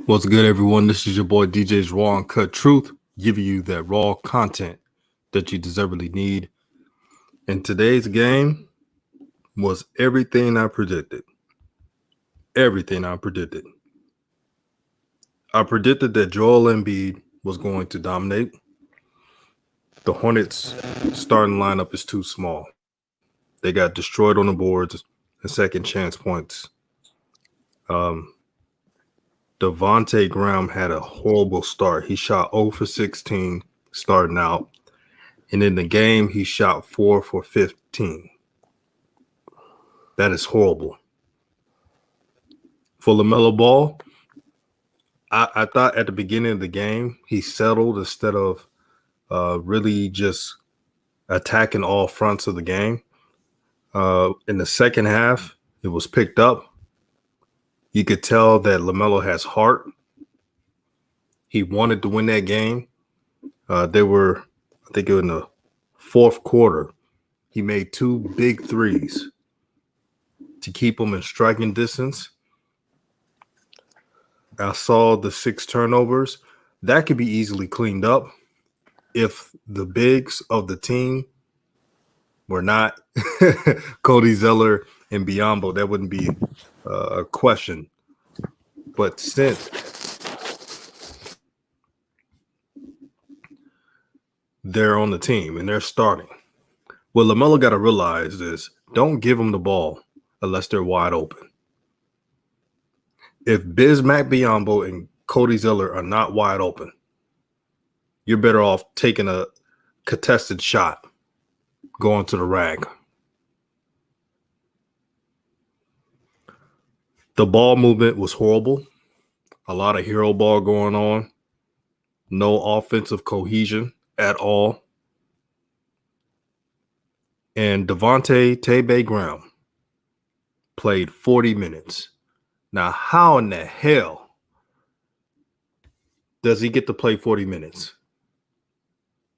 What's good, everyone? This is your boy DJ's Raw and Cut Truth, giving you that raw content that you deservedly need. And today's game was everything I predicted. Everything I predicted. I predicted that Joel Embiid was going to dominate. The Hornets' starting lineup is too small. They got destroyed on the boards and second chance points. Devontae Graham had a horrible start. He shot 0 for 16 starting out. And in the game, he shot 4 for 15. That is horrible. For LaMelo Ball, I thought at the beginning of the game, he settled instead of really just attacking all fronts of the game. In the second half, it was picked up. You could tell that LaMelo has heart. He wanted to win that game. They were, I think, in the fourth quarter. He made 2 big threes to keep them in striking distance. I saw the 6 turnovers. That could be easily cleaned up if the bigs of the team were not Cody Zeller and Biyombo. That wouldn't be a question. But since they're on the team and they're starting, what LaMelo got to realize is don't give them the ball unless they're wide open. If Bismack Biyombo and Cody Zeller are not wide open, you're better off taking a contested shot, going to the rack. The ball movement was horrible. A lot of hero ball going on. No offensive cohesion at all. And Devontae Graham played 40 minutes. Now, how in the hell does he get to play 40 minutes?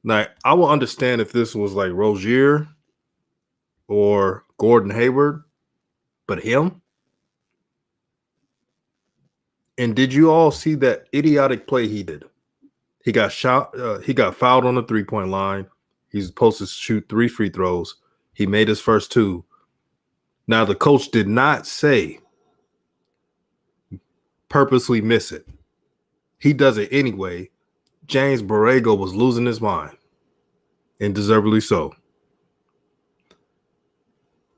Now, I will understand if this was like Rozier or Gordon Hayward, but him? And did you all see that idiotic play he did? He got he got fouled on the 3-point line. He's supposed to shoot 3 free throws. He made his first 2. Now, the coach did not say purposely miss it. He does it anyway. James Borrego was losing his mind, and deservedly so.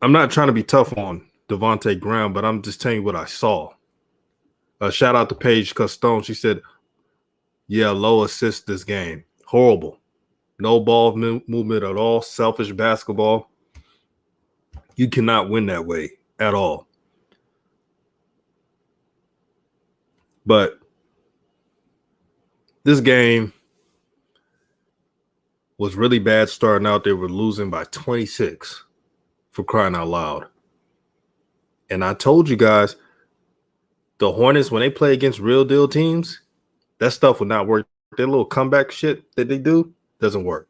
I'm not trying to be tough on Devontae Graham, but I'm just telling you what I saw. Shout out to Paige Custone. She said, yeah, low assist this game. Horrible. No ball movement at all. Selfish basketball. You cannot win that way at all. But this game was really bad starting out. They were losing by 26 for crying out loud. And I told you guys, the Hornets, when they play against real deal teams, that stuff will not work. That little comeback shit that they do doesn't work.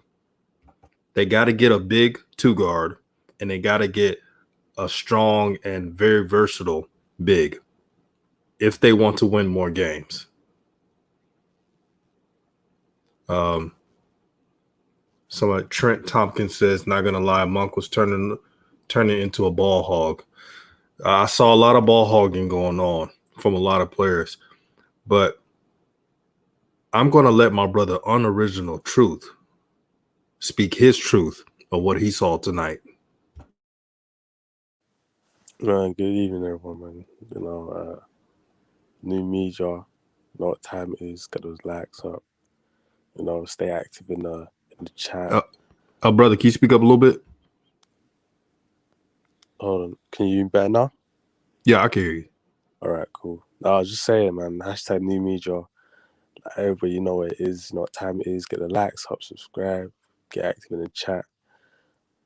They got to get a big 2 guard, and they got to get a strong and very versatile big if they want to win more games. Somebody, Trent Tompkins says, not going to lie, Monk was turning into a ball hog. I saw a lot of ball hogging going on from a lot of players, but I'm going to let my brother Unoriginal Truth speak his truth of what he saw tonight. Man, good evening, everyone, man. New media, know what time it is, get those likes up. Stay active in the chat. Brother, can you speak up a little bit? Hold on, can you hear me better now? Yeah, I can hear you. All right, cool. No, I was just saying, man, hashtag new media. Like, everybody, you know what it is, know what time it is, get the likes up, subscribe, get active in the chat.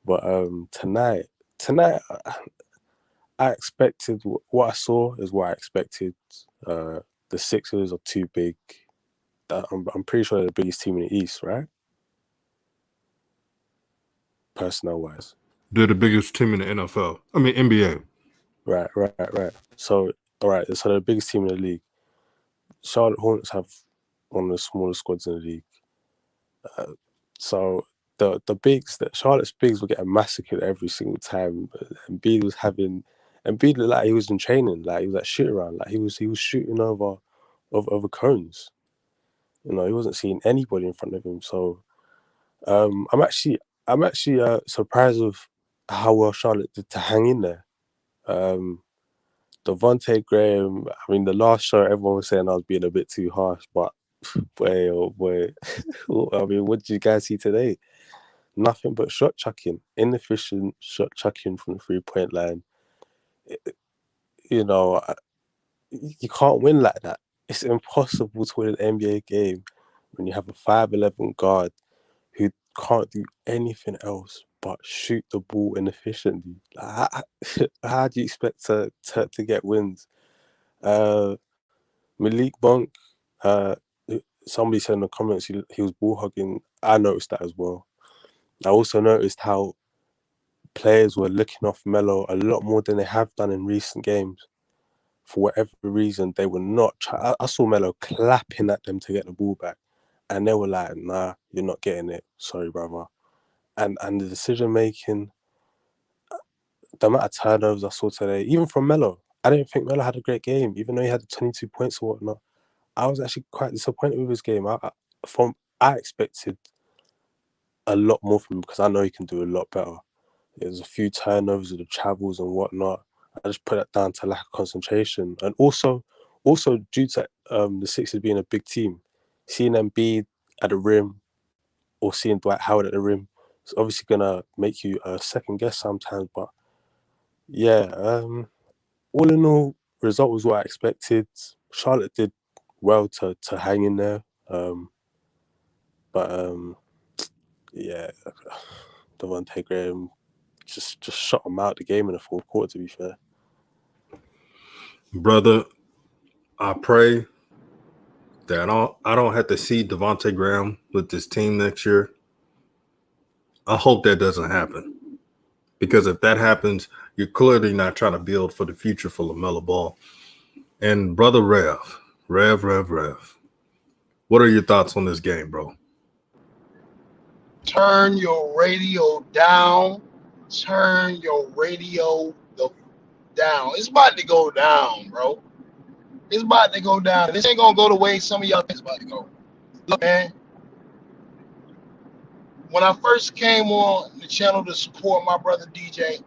But tonight, I expected what I saw is what I expected. The Sixers are too big. I'm pretty sure they're the biggest team in the East, right? Personnel-wise. They're the biggest team in the NFL. I mean, NBA. Right. So, all right. So they're the biggest team in the league. Charlotte Hornets have one of the smallest squads in the league. So the bigs, that Charlotte's bigs were getting massacred every single time. Embiid looked like he was in training, like he was like shoot around, like he was shooting over cones. You know, he wasn't seeing anybody in front of him. So I'm actually surprised of how well Charlotte did to hang in there. Devontae Graham, I mean, the last show everyone was saying I was being a bit too harsh, but boy, oh boy. I mean, what did you guys see today? Nothing but shot chucking, inefficient shot chucking from the 3-point line. You know, you can't win like that. It's impossible to win an NBA game when you have a 5'11" guard who can't do anything else but shoot the ball inefficiently. How do you expect to get wins? Malik Monk, somebody said in the comments he was ball hugging. I noticed that as well. I also noticed how players were looking off Melo a lot more than they have done in recent games. For whatever reason, they were not. I saw Melo clapping at them to get the ball back, and they were like, "Nah, you're not getting it. Sorry, brother." And the decision making, the amount of turnovers I saw today, even from Melo, I didn't think Melo had a great game, even though he had the 22 points or whatnot. I was actually quite disappointed with his game. I expected a lot more from him because I know he can do a lot better. There's a few turnovers with the travels and whatnot. I just put that down to lack of concentration, and also due to the Sixers being a big team, seeing Embiid at the rim or seeing Dwight Howard at the rim, it's obviously gonna make you second guess sometimes. But yeah, all in all, result was what I expected. Charlotte did well to hang in there, but yeah, Devontae Graham just shot him out the game in the fourth quarter, to be fair. Brother, I pray that I don't have to see Devontae Graham with this team next year. I hope that doesn't happen. Because if that happens, you're clearly not trying to build for the future for LaMelo Ball. And Brother Rev, what are your thoughts on this game, bro? Turn your radio down. Turn your radio down. It's about to go down, bro. It's about to go down. This ain't gonna go the way some of y'all think it's about to go. Look, man. When I first came on the channel to support my brother DJ,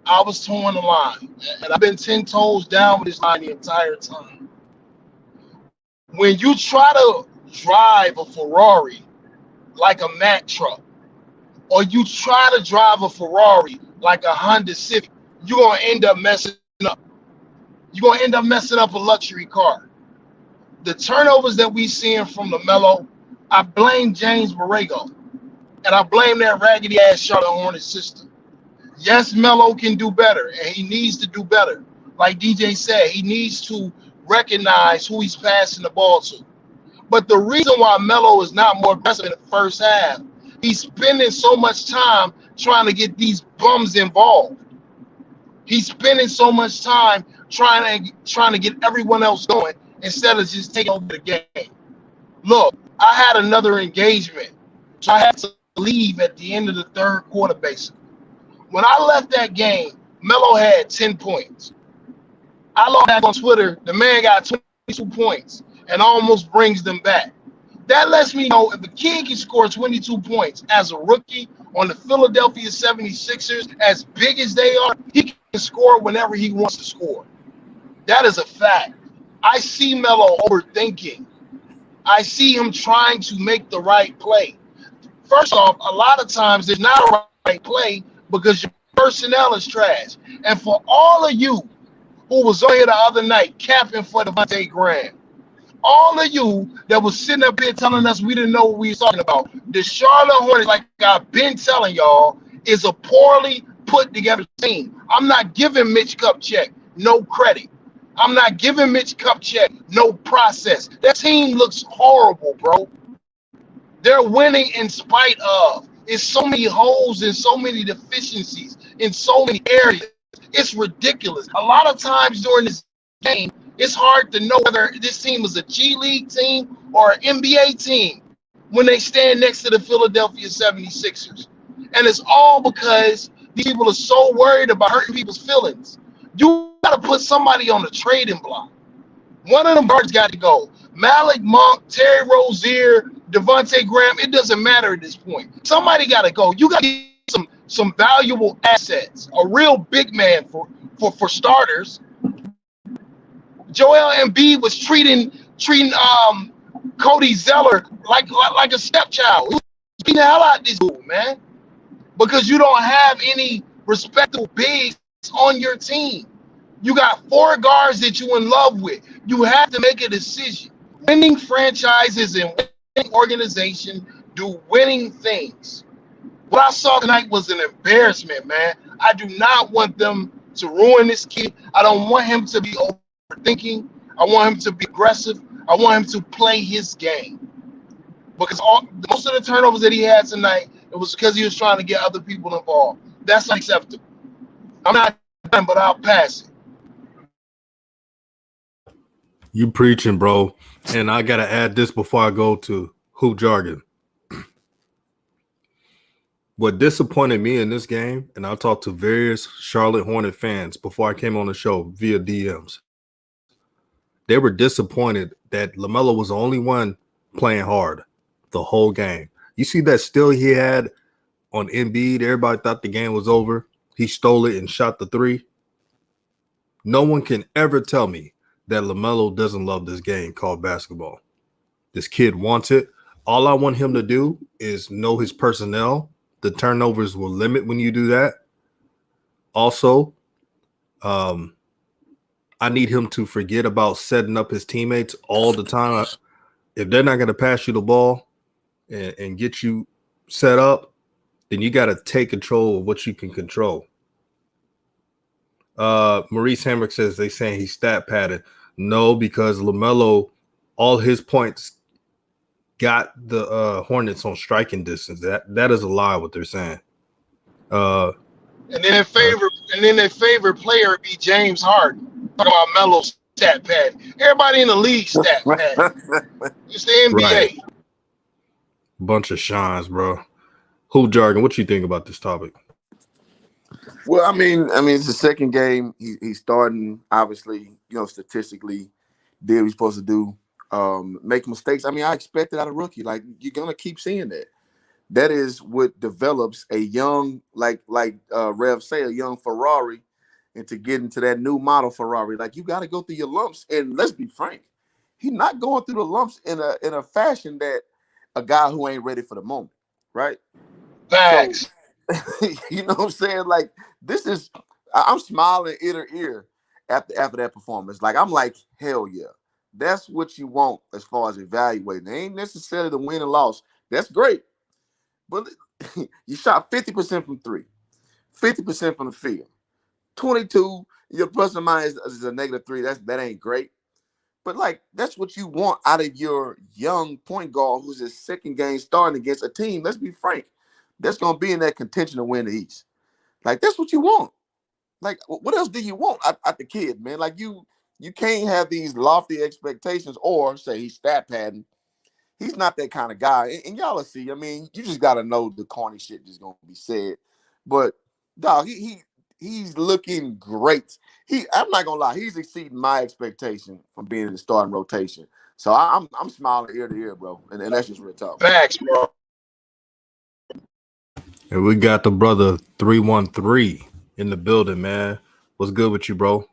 I was towing the line. And I've been 10 toes down with this line the entire time. When you try to drive a Ferrari like a Mack truck, or you try to drive a Ferrari like a Honda Civic, you're going to end up messing up. You're going to end up messing up a luxury car. The turnovers that we seeing from LaMelo, I blame James Borrego. And I blame that raggedy-ass Charlotte Hornets system. Yes, Melo can do better, and he needs to do better. Like DJ said, he needs to recognize who he's passing the ball to. But the reason why Melo is not more aggressive in the first half, he's spending so much time trying to get these bums involved. He's spending so much time trying to get everyone else going instead of just taking over the game. Look, I had another engagement, so I had to leave at the end of the third quarter, basically. When I left that game, Melo had 10 points. I logged back on Twitter, the man got 22 points and almost brings them back. That lets me know if a kid can score 22 points as a rookie on the Philadelphia 76ers, as big as they are, he can score whenever he wants to score. That is a fact. I see Melo overthinking. I see him trying to make the right play. First off, a lot of times there's not a right play because your personnel is trash. And for all of you who was on here the other night capping for Devontae Graham, all of you that was sitting up here telling us we didn't know what we were talking about, the Charlotte Hornets, like I've been telling y'all, is a poorly put together team. I'm not giving Mitch Kupchak no credit. I'm not giving Mitch Kupchak no process. That team looks horrible, bro. They're winning in spite of. It's so many holes and so many deficiencies in so many areas. It's ridiculous. A lot of times during this game, It's hard to know whether this team is a G League team or an NBA team when they stand next to the Philadelphia 76ers. And it's all because these people are so worried about hurting people's feelings. You got to put somebody on the trading block. One of them guards got to go. Malik Monk, Terry Rozier, Devontae Graham, it doesn't matter at this point. Somebody got to go. You got to get some valuable assets, a real big man for starters. Joel Embiid was treating Cody Zeller like a stepchild. He was beating the hell out of this dude, man, because you don't have any respectable bigs on your team. You got 4 guards that you're in love with. You have to make a decision. Winning franchises and winning organization do winning things. What I saw tonight was an embarrassment, man. I do not want them to ruin this kid. I don't want him to be overthinking. I want him to be aggressive. I want him to play his game. Because most of the turnovers that he had tonight, it was because he was trying to get other people involved. That's unacceptable. I'm not done, but I'll pass it. You preaching, bro. And I got to add this before I go to hoop jargon. What disappointed me in this game, and I talked to various Charlotte Hornet fans before I came on the show via DMs. They were disappointed that LaMelo was the only one playing hard the whole game. You see that steal he had on Embiid? Everybody thought the game was over. He stole it and shot the 3. No one can ever tell me that LaMelo doesn't love this game called basketball. This kid wants it. All I want him to do is know his personnel. The turnovers will limit when you do that. Also, I need him to forget about setting up his teammates all the time. If they're not going to pass you the ball and get you set up, then you got to take control of what you can control. Maurice Hamrick says they saying he's stat padded. No, because LaMelo, all his points got the Hornets on striking distance. That is a lie what they're saying. And then their favorite player be James Harden. Talking about Melo's stat pad. Everybody in the league stat pad. It's the NBA. Right. Bunch of shines, bro. Hoop jargon, what you think about this topic? Well, I mean, it's the second game. He's starting, obviously, statistically, did what he's supposed to do. Make mistakes. I mean, I expect it out of rookie. Like, you're gonna keep seeing that. That is what develops a young, like Rev say, a young Ferrari, and to get into that new model Ferrari. Like, you got to go through your lumps. And let's be frank, he's not going through the lumps in a fashion that a guy who ain't ready for the moment, right? Facts. So, you know what I'm saying? Like, this is, I'm smiling ear to ear after that performance. Like, I'm like, hell yeah. That's what you want as far as evaluating. It ain't necessarily the win and loss. That's great. But you shot 50% from 3, 50% from the field. 22, your plus or minus is a -3. That ain't great. But, like, that's what you want out of your young point guard who's his second game starting against a team, let's be frank, that's going to be in that contention to win the East. Like, that's what you want. Like, what else do you want out the kid, man? Like, you can't have these lofty expectations or say he's stat padding. He's not that kind of guy. And y'all will see. I mean, you just got to know the corny shit just going to be said. But, dog, he's looking great. I'm not going to lie. He's exceeding my expectation from being in the starting rotation. So I'm smiling ear to ear, bro. And that's just real talk. Facts, bro. And we got the brother 313 in the building, man. What's good with you, bro?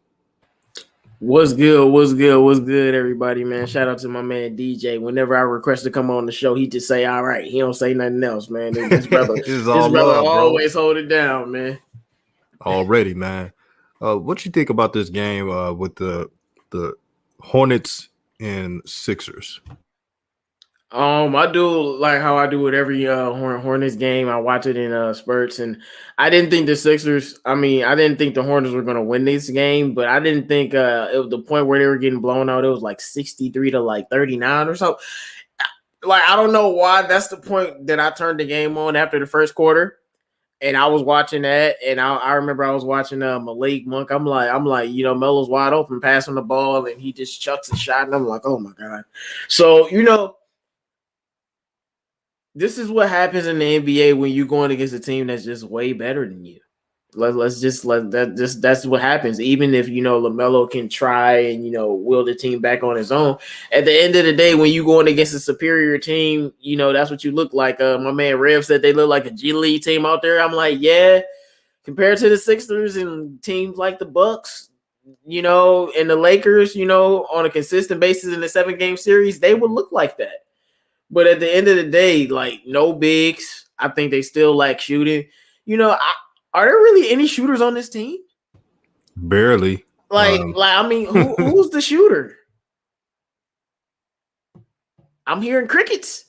What's good, everybody, man? Shout out to my man DJ. Whenever I request to come on the show, he just say, all right. He don't say nothing else, man. His brother, always hold it down, man. Already, man. What you think about this game with the Hornets and Sixers? I do like how I do with every Hornets game. I watch it in spurts, and I didn't think the Sixers. I didn't think the Hornets were going to win this game, but I didn't think it was the point where they were getting blown out. It was like 63 to like 39 or so. Like, I don't know why. That's the point that I turned the game on after the first quarter. And I was watching that, and I remember I was watching Malik Monk. I'm like, you know, Melo's wide open, passing the ball, and he just chucks a shot, and I'm like, oh my god. So you know, this is what happens in the NBA when you're going against a team that's just way better than you. That's what happens. Even if you know LaMelo can try and you know will the team back on his own, at the end of the day, when you going against a superior team, you know that's what you look like. My man Rev said they look like a G League team out there. I'm like, yeah, compared to the Sixers and teams like the Bucks, you know, and the Lakers, you know, on a consistent basis in the 7-game series, they would look like that. But at the end of the day, like no bigs. I think they still lack shooting. You know, are there really any shooters on this team? Barely. Like I mean, who's the shooter? I'm hearing crickets.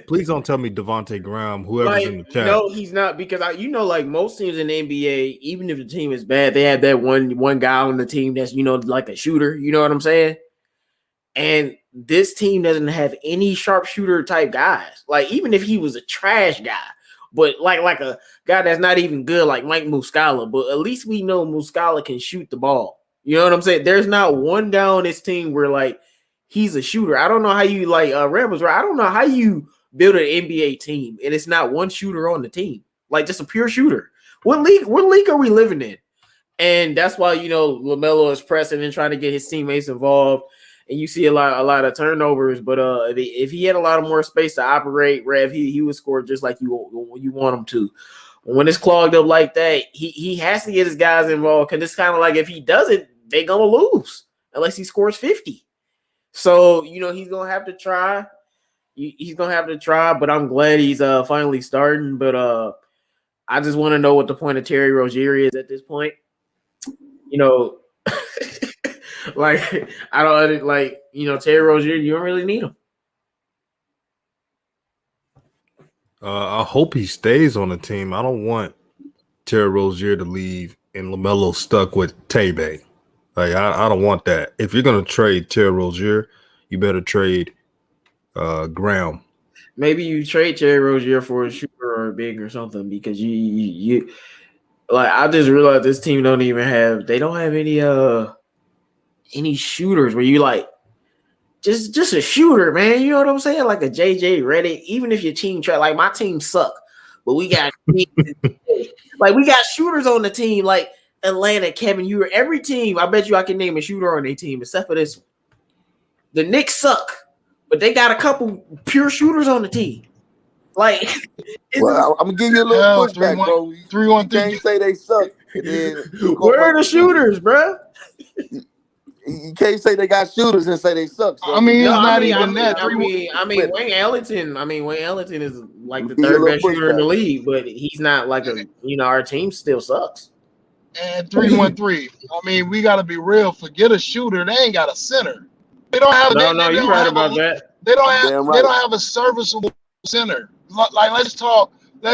Please don't tell me Devontae Graham, whoever's like, in the chat. No, he's not, because you know, like most teams in the NBA, even if the team is bad, they have that one guy on the team that's, you know, like a shooter. You know what I'm saying? And this team doesn't have any sharpshooter type guys. Like even if he was a trash guy. But like a guy that's not even good, like Mike Muscala. But at least we know Muscala can shoot the ball. You know what I'm saying? There's not one guy on this team where like he's a shooter. I don't know how you like Rebels, right? I don't know how you build an NBA team and it's not one shooter on the team, like just a pure shooter. What league are we living in? And that's why, you know, LaMelo is pressing and trying to get his teammates involved. And you see a lot of turnovers, but if he had a lot of more space to operate, Rev, he would score just like you want him to. When it's clogged up like that, he has to get his guys involved, because it's kind of like if he doesn't, they're gonna lose unless he scores 50. So you know he's gonna have to try. He's gonna have to try, but I'm glad he's finally starting. But I just want to know what the point of Terry Rozier is at this point. You know. Like I don't like, you know, Terry Rozier, you don't really need him. I hope he stays on the team. I don't want Terry Rozier to leave and LaMelo stuck with Tebe. Like I don't want that. If you're gonna trade Terry Rozier, you better trade Graham. Maybe you trade Terry Rozier for a shooter or a big or something, because you like I just realized this team don't have any shooters where you like just a shooter, man. You know what I'm saying? Like a JJ Redick. Even if your team try, like my team suck, but we got like we got shooters on the team, like Atlanta, Kevin. You every team. I bet you I can name a shooter on their team except for this one. The Knicks suck, but they got a couple pure shooters on the team. Like, well, I'm gonna give you a little pushback, bro. 3-1-3. Can't say they suck. Where are the shooters, bro? You can't say they got shooters and say they suck. So. I mean, it's not even that. Wayne Ellington is like the third best shooter in the league, but he's not like our team still sucks. And 3-1-3. I mean, we got to be real. Forget a shooter. They ain't got a center. They don't have. You're right about that. They don't have. They don't have a serviceable center. Like let's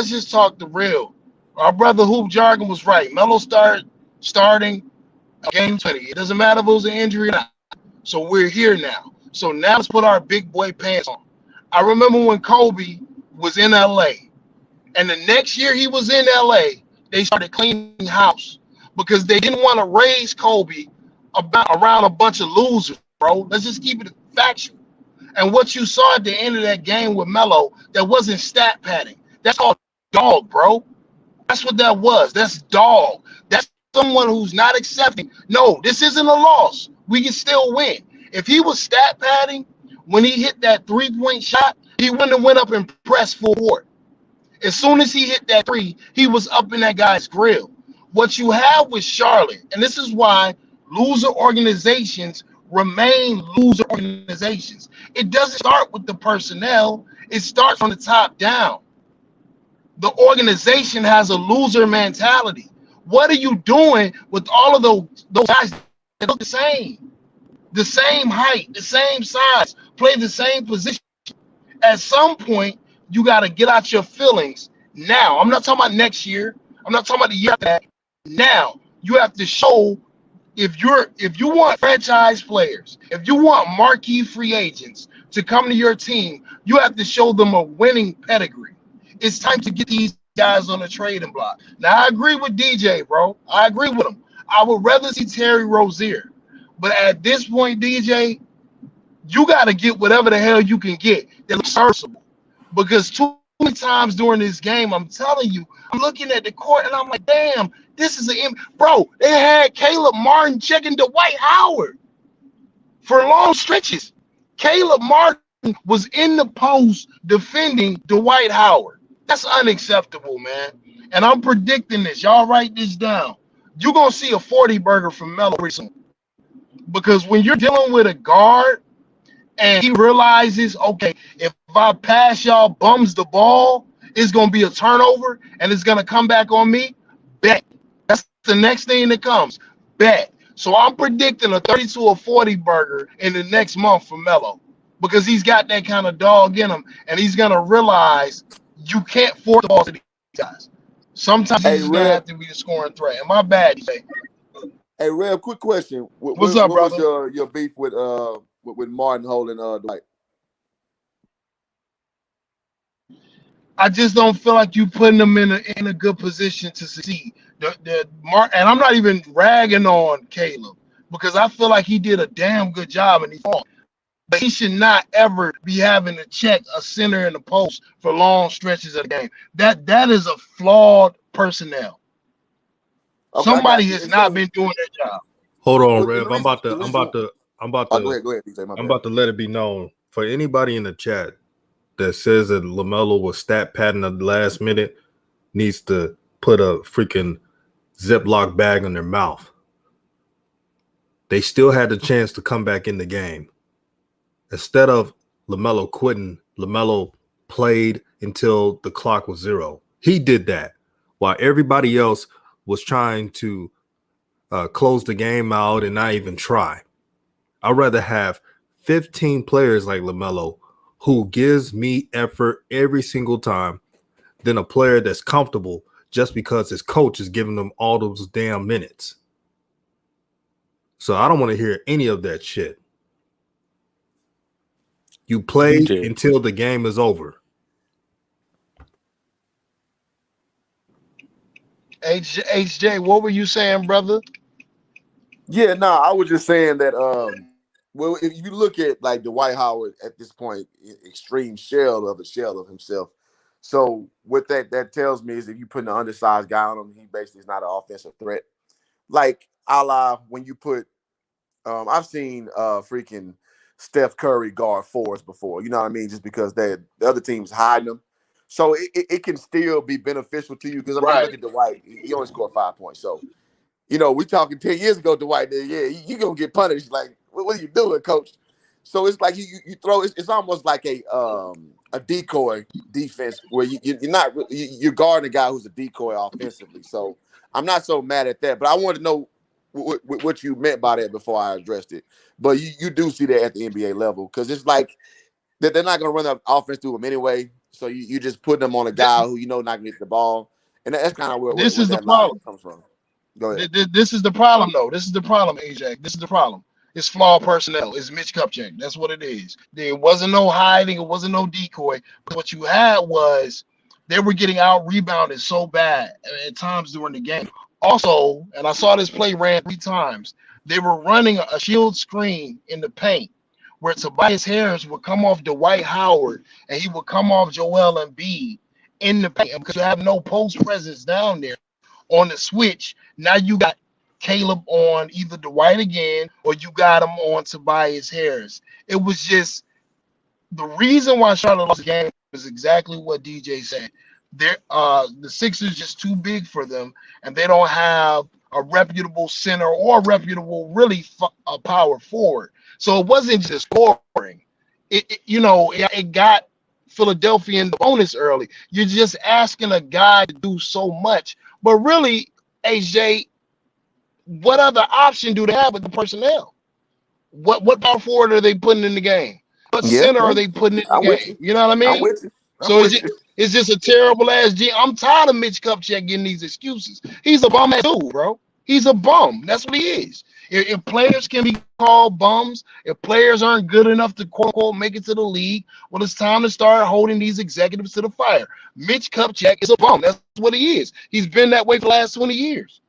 just talk the real. Our brother Hoop Jargon was right. Melo starting game 20. It doesn't matter if it was an injury or not. So we're here now. So now let's put our big boy pants on. I remember when Kobe was in LA, and the next year he was in LA, they started cleaning house because they didn't want to raise Kobe around a bunch of losers, bro. Let's just keep it factual. And what you saw at the end of that game with Melo, that wasn't stat padding. That's called dog, bro. That's what that was. That's dog. That's someone who's not accepting. No, this isn't a loss. We can still win. If he was stat padding when he hit that 3-point shot, he wouldn't have went up and pressed full court. As soon as he hit that 3, he was up in that guy's grill. What you have with Charlotte, and this is why loser organizations remain loser organizations. It doesn't start with the personnel. It starts from the top down. The organization has a loser mentality. What are you doing with all of those guys that look the same height, the same size, play the same position? At some point, you got to get out your feelings now. I'm not talking about next year. I'm not talking about the year after that. Now, you have to show if you want franchise players, if you want marquee free agents to come to your team, you have to show them a winning pedigree. It's time to get these guys on the trading block. Now, I agree with DJ, bro. I agree with him. I would rather see Terry Rozier. But at this point, DJ, you got to get whatever the hell you can get that looks serviceable. Because too many times during this game, I'm telling you, I'm looking at the court and I'm like, damn, this is bro, they had Caleb Martin checking Dwight Howard for long stretches. Caleb Martin was in the post defending Dwight Howard. That's unacceptable, man. And I'm predicting this. Y'all write this down. You're going to see a 40 burger from Melo recently. Because when you're dealing with a guard and he realizes, okay, if I pass y'all bums the ball, it's going to be a turnover and it's going to come back on me, bet. That's the next thing that comes. Bet. So I'm predicting a 32 or 40 burger in the next month for Melo because he's got that kind of dog in him and he's going to realize you can't force the ball to these guys. Sometimes he's going to have to be the scoring threat. And my bad, DJ. Hey, Rev, quick question. What's up, brother? What was your beef with Martin holding Dwight? I just don't feel like you putting them in a good position to succeed. And I'm not even ragging on Caleb because I feel like he did a damn good job and he fought. But he should not ever be having to check a center in the post for long stretches of the game. That is a flawed personnel. Okay, somebody has not been doing that job. Hold on, Rev. I'm about to go ahead, DJ, I'm about to let it be known for anybody in the chat that says that LaMelo was stat padding at the last minute needs to put a freaking Ziploc bag in their mouth. They still had the chance to come back in the game. Instead of LaMelo quitting, LaMelo played until the clock was 0. He did that while everybody else was trying to close the game out and not even try. I'd rather have 15 players like LaMelo who gives me effort every single time than a player that's comfortable just because his coach is giving them all those damn minutes. So I don't want to hear any of that shit. You play until the game is over. HJ, what were you saying, brother? Yeah, I was just saying that well, if you look at like Dwight Howard at this point, extreme shell of himself. So what that tells me is if you put an undersized guy on him, he basically is not an offensive threat. Like a la when you put I've seen freaking Steph Curry guard fours before, you know what I mean? Just because the other team's hiding them. So it can still be beneficial to you because I mean, look at Dwight. He only scored 5 points. So, you know, we talking 10 years ago, Dwight, yeah, you're going to get punished. Like, what are you doing, coach? So it's like you throw, it's almost like a decoy defense where you're guarding a guy who's a decoy offensively. So I'm not so mad at that, but I wanted to know what you meant by that before I addressed it. But you do see that at the NBA level because it's like that they're not going to run the offense through them anyway. So you just put them on a guy who not going to get the ball. And that's kind of where the problem comes from. Go ahead. This is the problem, though. This is the problem, AJ. This is the problem. It's flawed personnel. It's Mitch Kupchak. That's what it is. There wasn't no hiding. It wasn't no decoy. But what you had was they were getting out rebounded so bad at times during the game. Also, and I saw this play ran 3 times, they were running a shield screen in the paint where Tobias Harris would come off Dwight Howard and he would come off Joel Embiid in the paint. And because you have no post presence down there on the switch, now you got Caleb on either Dwight again or you got him on Tobias Harris. It was just the reason why Charlotte lost the game is exactly what DJ said. The Sixers just too big for them, and they don't have a reputable center or a reputable really power forward. So it wasn't just scoring. It got Philadelphia in the bonus early. You're just asking a guy to do so much, but really, AJ, what other option do they have with the personnel? What power forward are they putting in the game? What center are they putting in the game? You know what I mean? I'm with you. It's just a terrible ass G. I'm tired of Mitch Kupchak getting these excuses. He's a bum ass dude, bro. He's a bum. That's what he is. If players can be called bums, if players aren't good enough to quote unquote make it to the league, well, it's time to start holding these executives to the fire. Mitch Kupchak is a bum. That's what he is. He's been that way for the last 20 years.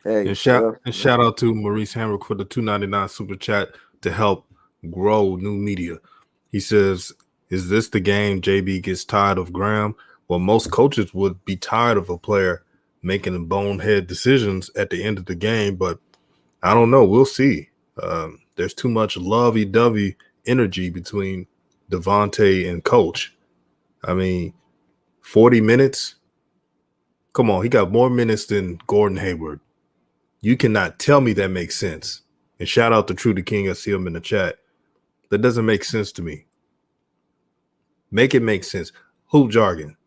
Hey, And shout well, and shout out to Maurice Hamrick for the $2.99 super chat to help grow new media. He says, "Is this the game JB gets tired of Graham?" Well, most coaches would be tired of a player making bonehead decisions at the end of the game, but I don't know. We'll see. There's too much lovey-dovey energy between Devontae and Coach. I mean, 40 minutes? Come on, he got more minutes than Gordon Hayward. You cannot tell me that makes sense. And shout out to True the King. I see him in the chat. That doesn't make sense to me. Make it make sense. Hoop jargon.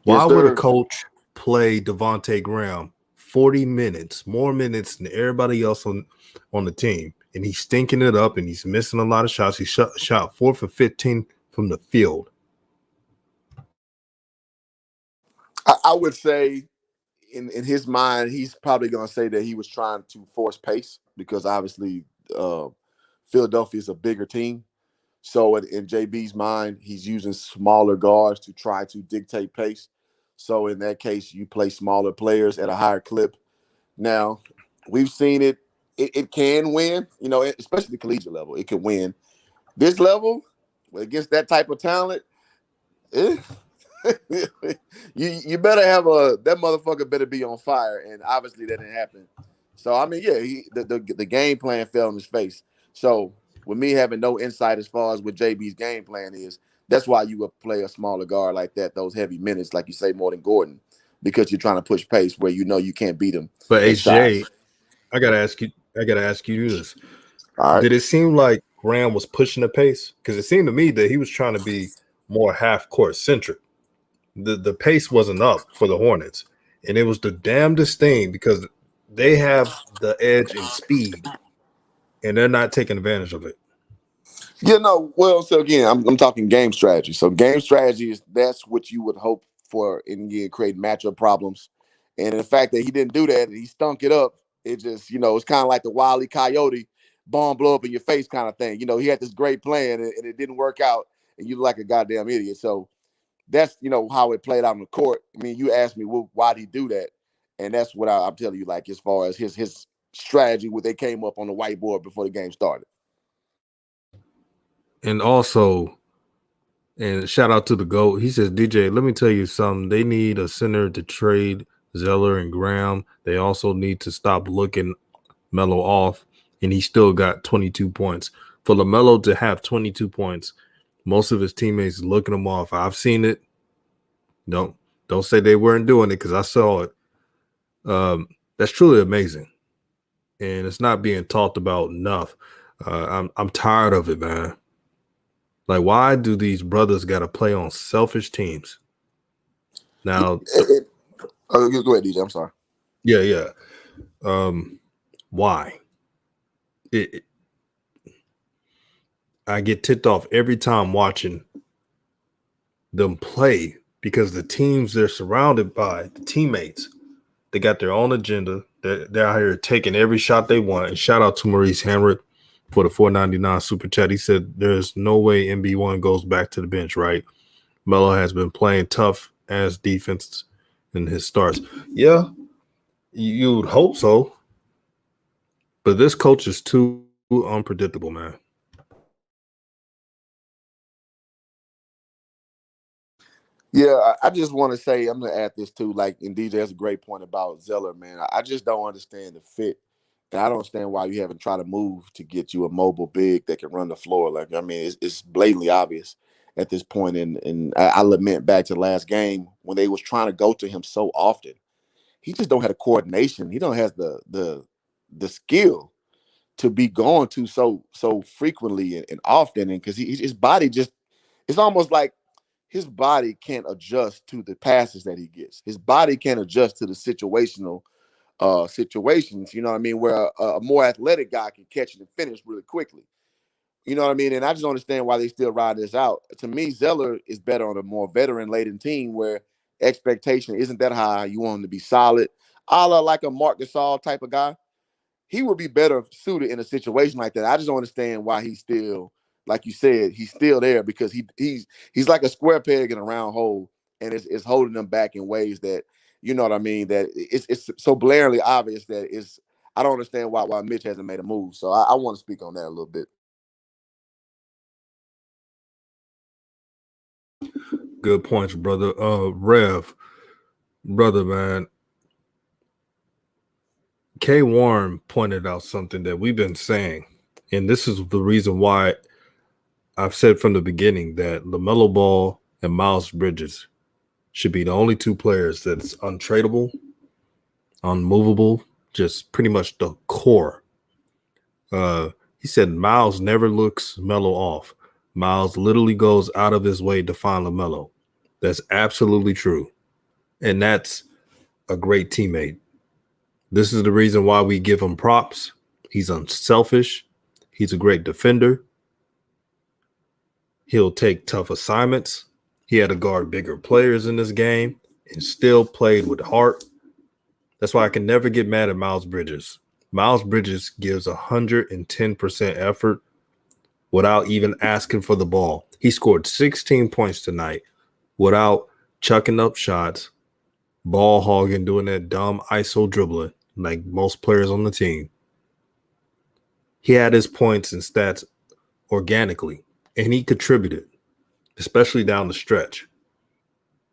Why yes, would a sir. coach play Devontae Graham 40 minutes, more minutes than everybody else on the team? And he's stinking it up and he's missing a lot of shots. He shot 4 for 15 from the field. I would say in his mind, he's probably going to say that he was trying to force pace because obviously Philadelphia is a bigger team. So in JB's mind, he's using smaller guards to try to dictate pace. So in that case, you play smaller players at a higher clip. Now, we've seen it. It can win, especially the collegiate level. It can win. This level, against that type of talent, you better have that motherfucker better be on fire, and obviously that didn't happen. So I mean, yeah, the game plan fell in his face. So with me having no insight as far as what JB's game plan is, that's why you would play a smaller guard like that, those heavy minutes, like you say, more than Gordon, because you're trying to push pace where you can't beat him. But in HJ, size. I gotta ask you this. All right. Did it seem like Graham was pushing the pace? Because it seemed to me that he was trying to be more half court centric. The pace wasn't up for the Hornets, and it was the damnedest thing because they have the edge in speed, and they're not taking advantage of it. Well, so again, I'm talking game strategy. So game strategy that's what you would hope for in create matchup problems. And the fact that he didn't do that and he stunk it up, it just, it's kind of like the Wile E. Coyote bomb blow up in your face kind of thing. He had this great plan and it didn't work out and you look like a goddamn idiot. So that's, how it played out on the court. I mean, you asked me, well, why'd he do that? And that's what I'm telling you, like, as far as his strategy, what they came up on the whiteboard before the game started. And also, and shout out to the GOAT. He says, DJ, let me tell you something. They need a center to trade Zeller and Graham. They also need to stop looking Melo off. And he still got 22 points. For LaMelo to have 22 points, most of his teammates looking him off. I've seen it. Don't say they weren't doing it because I saw it. That's truly amazing. And it's not being talked about enough. I'm tired of it, man. Like, why do these brothers got to play on selfish teams? Now, Go ahead, DJ. I'm sorry. Yeah. Why? I get ticked off every time watching them play because the teams they're surrounded by, the teammates, they got their own agenda. They're out here taking every shot they want. And shout out to Maurice Hamrick for the $4.99 super chat. He said there's no way MB1 goes back to the bench, right? Melo has been playing tough as defense in his starts. Yeah, you would hope so. But this coach is too unpredictable, man. Yeah, I just want to say, I'm going to add this too. Like, and DJ has a great point about Zeller, man. I just don't understand the fit. And I don't understand why you haven't tried to move to get you a mobile big that can run the floor. Like, I mean, it's blatantly obvious at this point. And I lament back to the last game when they was trying to go to him so often. He just don't have the coordination. He don't have the skill to be going to so frequently and often. And because his body just, it's almost like his body can't adjust to the passes that he gets. His body can't adjust to the situational situations, you know what I mean, where a more athletic guy can catch it and finish really quickly. You know what I mean? And I just don't understand why they still ride this out. To me, Zeller is better on a more veteran-laden team where expectation isn't that high. You want him to be solid, a la like a Marc Gasol type of guy. He would be better suited in a situation like that. I just don't understand why he's still, like you said, he's still there, because he's like a square peg in a round hole, and it's holding them back in ways that, you know what I mean, that it's so blaringly obvious that it's. I don't understand why Mitch hasn't made a move. So I want to speak on that a little bit. Good points, brother. Rev, brother, man. K. Warren pointed out something that we've been saying, and this is the reason why I've said from the beginning that LaMelo Ball and Miles Bridges should be the only two players that's untradeable, unmovable, just pretty much the core. He said Miles never looks Melo off. Miles literally goes out of his way to find LaMelo. That's absolutely true. And that's a great teammate. This is the reason why we give him props. He's unselfish. He's a great defender. He'll take tough assignments. He had to guard bigger players in this game and still played with heart. That's why I can never get mad at Miles Bridges. Miles Bridges gives 110% effort without even asking for the ball. He scored 16 points tonight without chucking up shots, ball hogging, doing that dumb ISO dribbling like most players on the team. He had his points and stats organically, and he contributed, especially down the stretch.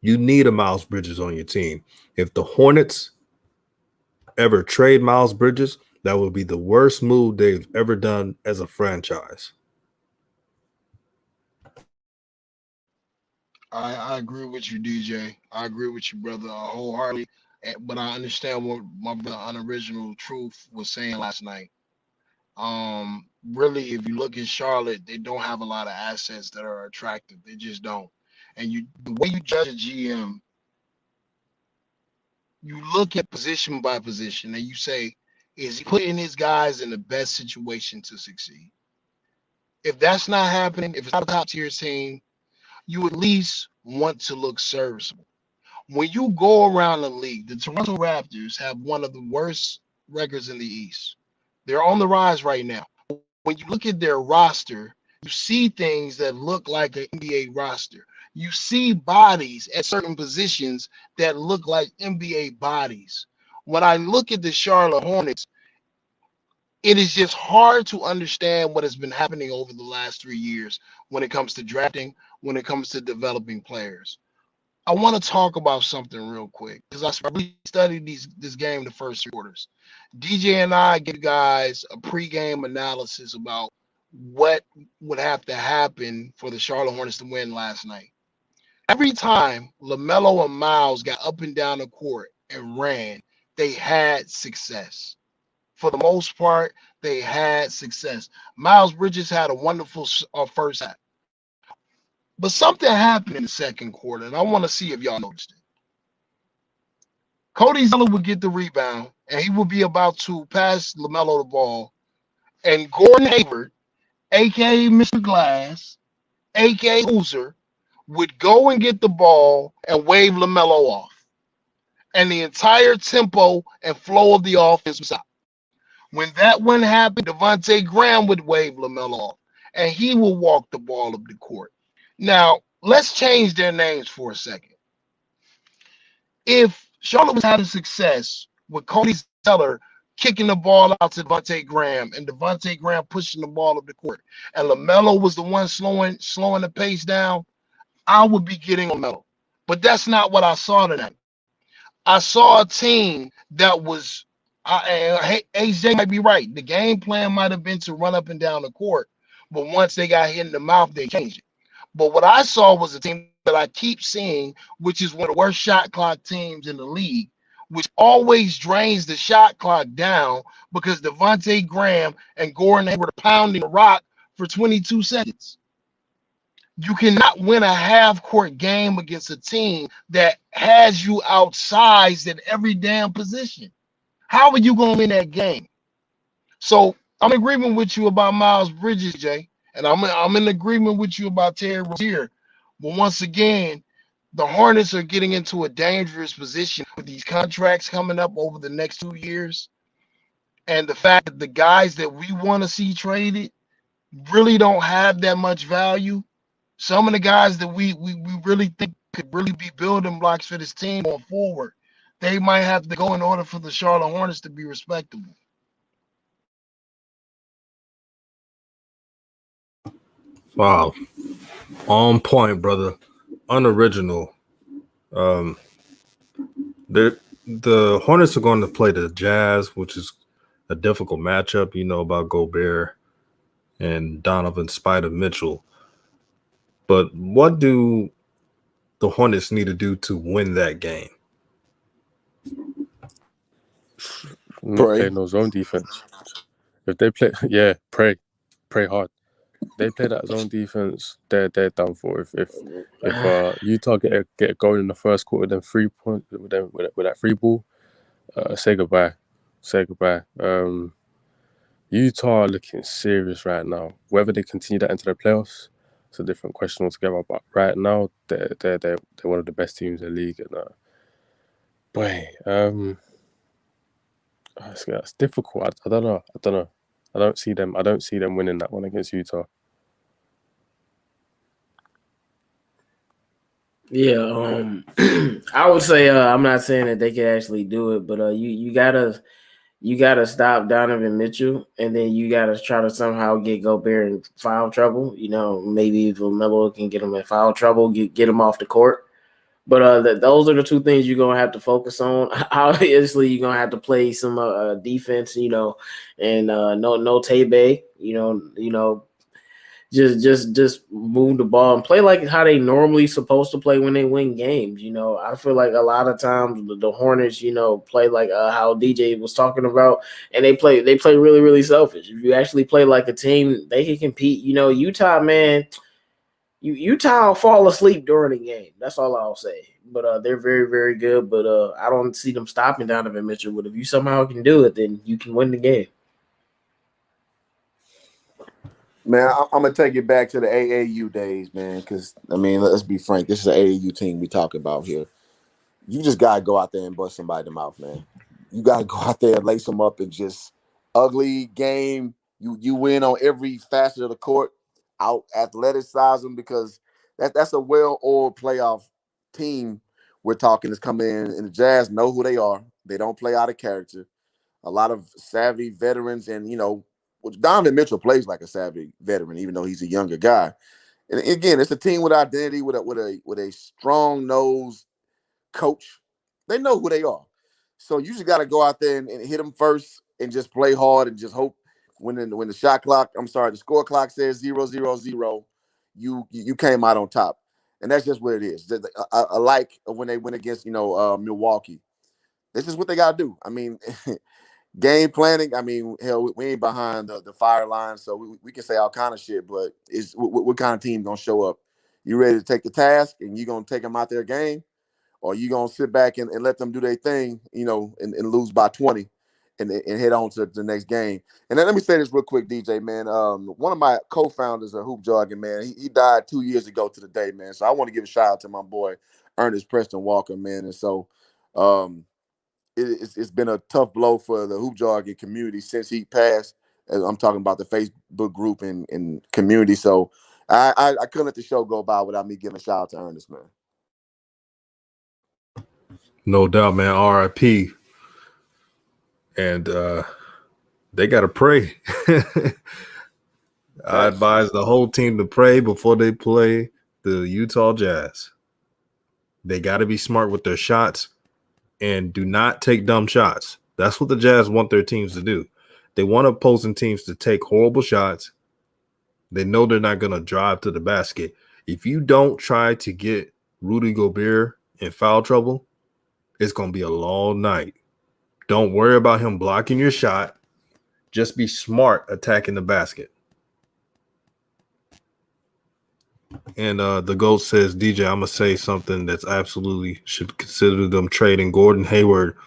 You need a Miles Bridges on your team. If the Hornets ever trade Miles Bridges, that would be the worst move they've ever done as a franchise. I agree with you, DJ. I agree with you, brother, wholeheartedly. But I understand what my brother Unoriginal Truth was saying last night. Really, if you look at Charlotte, they don't have a lot of assets that are attractive. They just don't. And the way you judge a GM, you look at position by position and you say, is he putting his guys in the best situation to succeed? If that's not happening, if it's not a top tier team, you at least want to look serviceable. When you go around the league, the Toronto Raptors have one of the worst records in the East. They're on the rise right now. When you look at their roster, you see things that look like an NBA roster. You see bodies at certain positions that look like NBA bodies. When I look at the Charlotte Hornets, it is just hard to understand what has been happening over the last 3 years when it comes to drafting, when it comes to developing players. I want to talk about something real quick because I really studied this game the first 3 quarters. DJ and I give guys a pregame analysis about what would have to happen for the Charlotte Hornets to win last night. Every time LaMelo and Miles got up and down the court and ran, they had success. For the most part, they had success. Miles Bridges had a wonderful first half. But something happened in the second quarter, and I want to see if y'all noticed it. Cody Zeller would get the rebound, and he would be about to pass LaMelo the ball, and Gordon Hayward, a.k.a. Mr. Glass, a.k.a. Hooser, would go and get the ball and wave LaMelo off. And the entire tempo and flow of the offense was out. When that one happened, Devontae Graham would wave LaMelo off, and he will walk the ball up the court. Now, let's change their names for a second. If Charlotte was having success with Cody Zeller kicking the ball out to Devontae Graham and Devontae Graham pushing the ball up the court, and LaMelo was the one slowing the pace down, I would be getting LaMelo. But that's not what I saw tonight. I saw a team that was AJ might be right. The game plan might have been to run up and down the court, but once they got hit in the mouth, they changed it. But what I saw was a team that I keep seeing, which is one of the worst shot clock teams in the league, which always drains the shot clock down because Devontae Graham and Gordon Hayward are pounding the rock for 22 seconds. You cannot win a half-court game against a team that has you outsized at every damn position. How are you going to win that game? So I'm in agreement with you about Miles Bridges, Jay, and I'm in agreement with you about Terry Rozier. But once again, the Hornets are getting into a dangerous position with these contracts coming up over the next 2 years. And the fact that the guys that we want to see traded really don't have that much value. Some of the guys that we really think could really be building blocks for this team going forward, they might have to go in order for the Charlotte Hornets to be respectable. Wow. On point, brother. Unoriginal. The Hornets are going to play the Jazz, which is a difficult matchup. You know about Gobert and Donovan Spider Mitchell. But what do the Hornets need to do to win that game? Not Pray. playing no zone defense. If they play, yeah, pray hard. They play that zone defense, they're done for. If Utah get going in the first quarter, then 3 points with that free ball, say goodbye. Utah are looking serious right now. Whether they continue that into the playoffs, it's a different question altogether. But right now, they're one of the best teams in the league, and it's difficult. I don't know. I don't see them winning that one against Utah. Yeah, I would say I'm not saying that they could actually do it, but you gotta stop Donovan Mitchell, and then you gotta try to somehow get Gobert in foul trouble. You know, maybe if LaMelo can get him in foul trouble, get him off the court. But those are the two things you're gonna have to focus on. Obviously, you're gonna have to play some defense, you know, and no Tebe, you know, just move the ball and play like how they normally supposed to play when they win games. You know, I feel like a lot of times the Hornets, you know, play like how DJ was talking about, and they play really, really selfish. If you actually play like a team, they can compete. You know, Utah, man, Utah will fall asleep during the game. That's all I'll say. But they're very, very good. But I don't see them stopping Donovan Mitchell. But if you somehow can do it, then you can win the game. Man, I'm gonna take it back to the AAU days, man. Because I mean, let's be frank, this is an AAU team we talk about here. You just gotta go out there and bust somebody in the mouth, man. You gotta go out there and lace them up and just ugly game. You win on every facet of the court, out athleticize them because that's a well-oiled playoff team. We're talking is coming in, and the Jazz know who they are. They don't play out of character. A lot of savvy veterans, and Donovan Mitchell plays like a savvy veteran, even though he's a younger guy. And again, it's a team with identity, with a strong nose coach. They know who they are. So you just got to go out there and hit them first and just play hard and just hope when the score clock says 0-0-0, you came out on top. And that's just what it is. Like when they went against, Milwaukee. This is what they got to do. I mean, game planning, I mean, hell, we ain't behind the fire line, so we can say all kind of shit, but it's what kind of team going to show up? You ready to take the task and you going to take them out their game? Or you going to sit back and let them do their thing, and lose by 20 and head on to the next game. And then let me say this real quick, DJ, man. One of my co-founders of Hoop Jargon, man, he died 2 years ago to the day, man. So I want to give a shout out to my boy, Ernest Preston Walker, man. And so it's been a tough blow for the Hoop Jargon community since he passed. I'm talking about the Facebook group and community. So I couldn't let the show go by without me giving a shout out to Ernest, man. No doubt, man. RIP. And they got to pray. I advise the whole team to pray before they play the Utah Jazz. They got to be smart with their shots and do not take dumb shots. That's what the Jazz want their teams to do. They want opposing teams to take horrible shots. They know they're not going to drive to the basket. If you don't try to get Rudy Gobert in foul trouble, it's going to be a long night. Don't worry about him blocking your shot. Just be smart attacking the basket. And the GOAT says, DJ, I'm going to say something that's absolutely should consider them trading Gordon Hayward,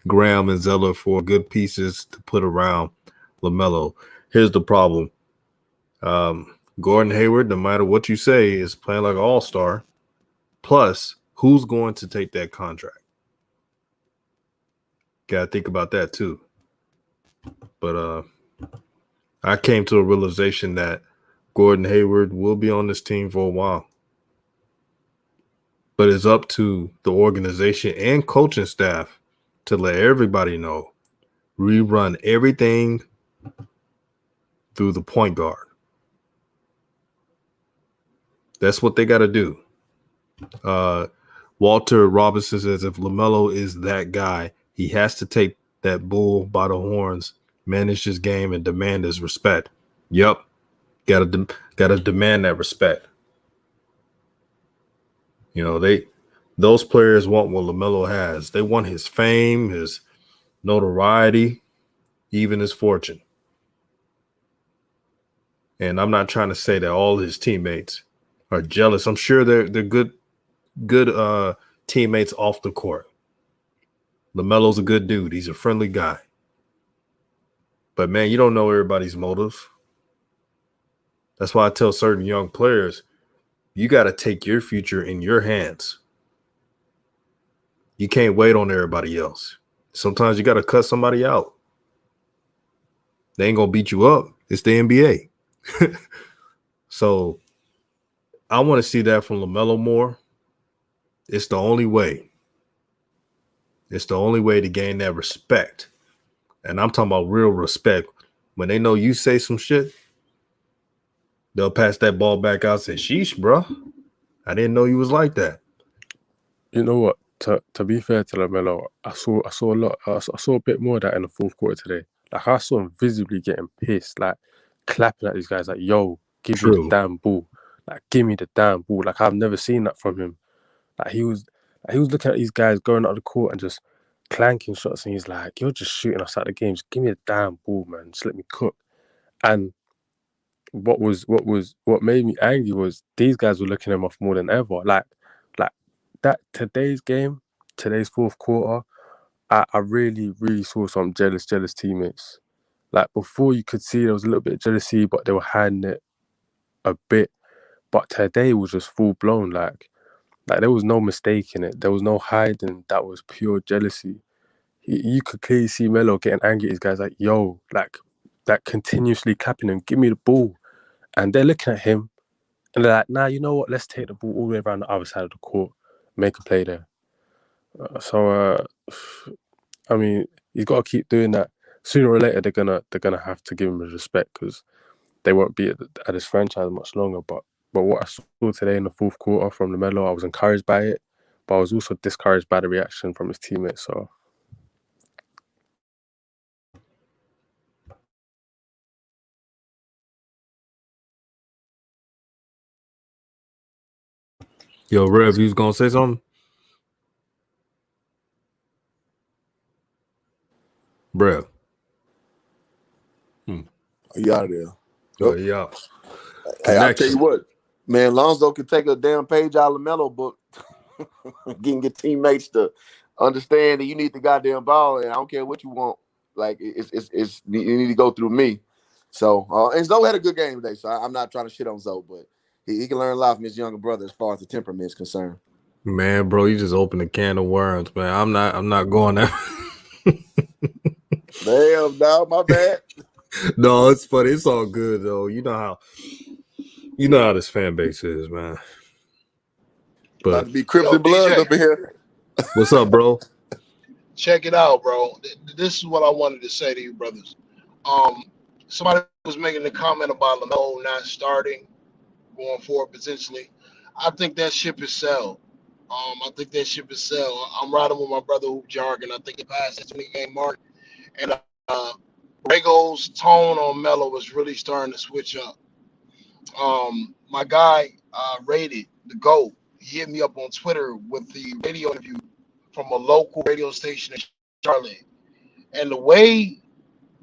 Graham, and Zeller for good pieces to put around LaMelo. Here's the problem. Gordon Hayward, no matter what you say, is playing like an all-star, Plus, who's going to take that contract? Got to think about that too. But I came to a realization that Gordon Hayward will be on this team for a while. But it's up to the organization and coaching staff to let everybody know. Rerun everything through the point guard. That's what they got to do. Walter Robinson says if LaMelo is that guy, he has to take that bull by the horns, manage his game, and demand his respect. Yep. Gotta demand that respect. You know, those players want what LaMelo has. They want his fame, his notoriety, even his fortune. And I'm not trying to say that all his teammates are jealous. I'm sure they're good teammates off the court. LaMelo's a good dude. He's a friendly guy. But, man, you don't know everybody's motives. That's why I tell certain young players, you got to take your future in your hands. You can't wait on everybody else. Sometimes you got to cut somebody out. They ain't going to beat you up. It's the NBA. So I want to see that from LaMelo more. It's the only way. It's the only way to gain that respect. And I'm talking about real respect. When they know you say some shit, they'll pass that ball back out and say, sheesh, bro. I didn't know you was like that. You know what? To be fair to LaMelo, I saw a lot. I saw a bit more of that in the fourth quarter today. Like I saw him visibly getting pissed, like clapping at these guys, like, "Yo, give me the damn ball! Like, give me the damn ball!" Like I've never seen that from him. Like he was looking at these guys going out of the court and just clanking shots, and he's like, "You're just shooting us out the game. Just give me the damn ball, man. Just let me cook." And what made me angry was these guys were looking him off more than ever. Like that today's fourth quarter, I really, really saw some jealous teammates. Like before, you could see there was a little bit of jealousy, but they were hiding it a bit. But today was just full blown. Like there was no mistaking it. There was no hiding. That was pure jealousy. You could clearly see Melo getting angry at his guys, like, "Yo, like that continuously clapping him, give me the ball." And they're looking at him and they're like, "Nah, you know what? Let's take the ball all the way around the other side of the court, make a play there." I mean, he's got to keep doing that. Sooner or later, they're gonna have to give him his respect because they won't be at this franchise much longer. But what I saw today in the fourth quarter from LaMelo, I was encouraged by it, but I was also discouraged by the reaction from his teammates. So. Yo, Rev, you was gonna say something? Rev. You out of there. Oh, yeah. Hey, I'll tell you what, man, Lonzo can take a damn page out of LaMelo book. Getting your teammates to understand that you need the goddamn ball, and I don't care what you want. Like it's you need to go through me. So and Zoe had a good game today, so I'm not trying to shit on Zoe, but he can learn a lot from his younger brother as far as the temperament is concerned. Man, bro, you just opened a can of worms, man. I'm not going there. Damn, dog, my bad. No, it's funny. It's all good though. You know how this fan base is, man. But about to be Crips and Bloods DJ, up in here. What's up, bro? check it out, bro. This is what I wanted to say to you, brothers. Somebody was making a comment about LaMelo not starting, going forward potentially. I think that ship is sailed. I'm riding with my brother Hoop Jargon. I think it passed that 20-game mark. And Borrego's tone on Melo was really starting to switch up. My guy Rated, the GOAT, he hit me up on Twitter with the radio interview from a local radio station in Charlotte. And the way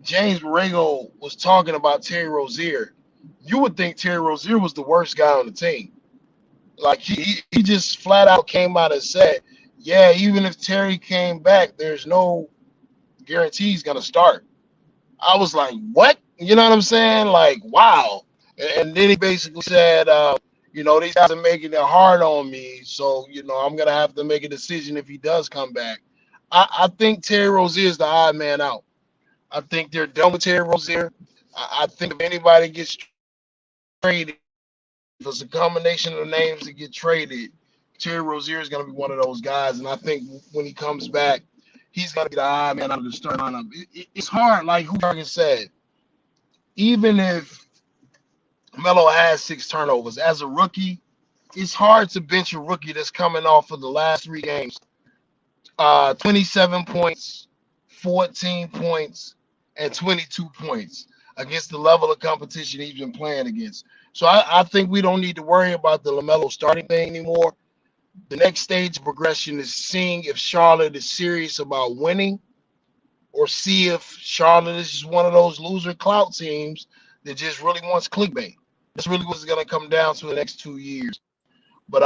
James Borrego was talking about Terry Rozier, you would think Terry Rozier was the worst guy on the team. Like he just flat out came out and said, yeah, even if Terry came back, there's no guarantee he's gonna start. I was like, what? You know what I'm saying? Like, wow. And then he basically said, These guys are making it hard on me. So, I'm going to have to make a decision if he does come back. I think Terry Rozier is the odd man out. I think they're done with Terry Rozier. I think if anybody gets traded, if it's a combination of names that get traded, Terry Rozier is going to be one of those guys. And I think when he comes back, he's going to be the odd man out of the starting lineup. It's hard, like Hoogan said. Even if Melo has 6 turnovers as a rookie, it's hard to bench a rookie that's coming off of the last 3 games. 27 points, 14 points, and 22 points against the level of competition he's been playing against. So I think we don't need to worry about the LaMelo starting thing anymore. The next stage of progression is seeing if Charlotte is serious about winning, or see if Charlotte is just one of those loser clout teams that just really wants clickbait. That's really what's going to come down to the next 2 years. But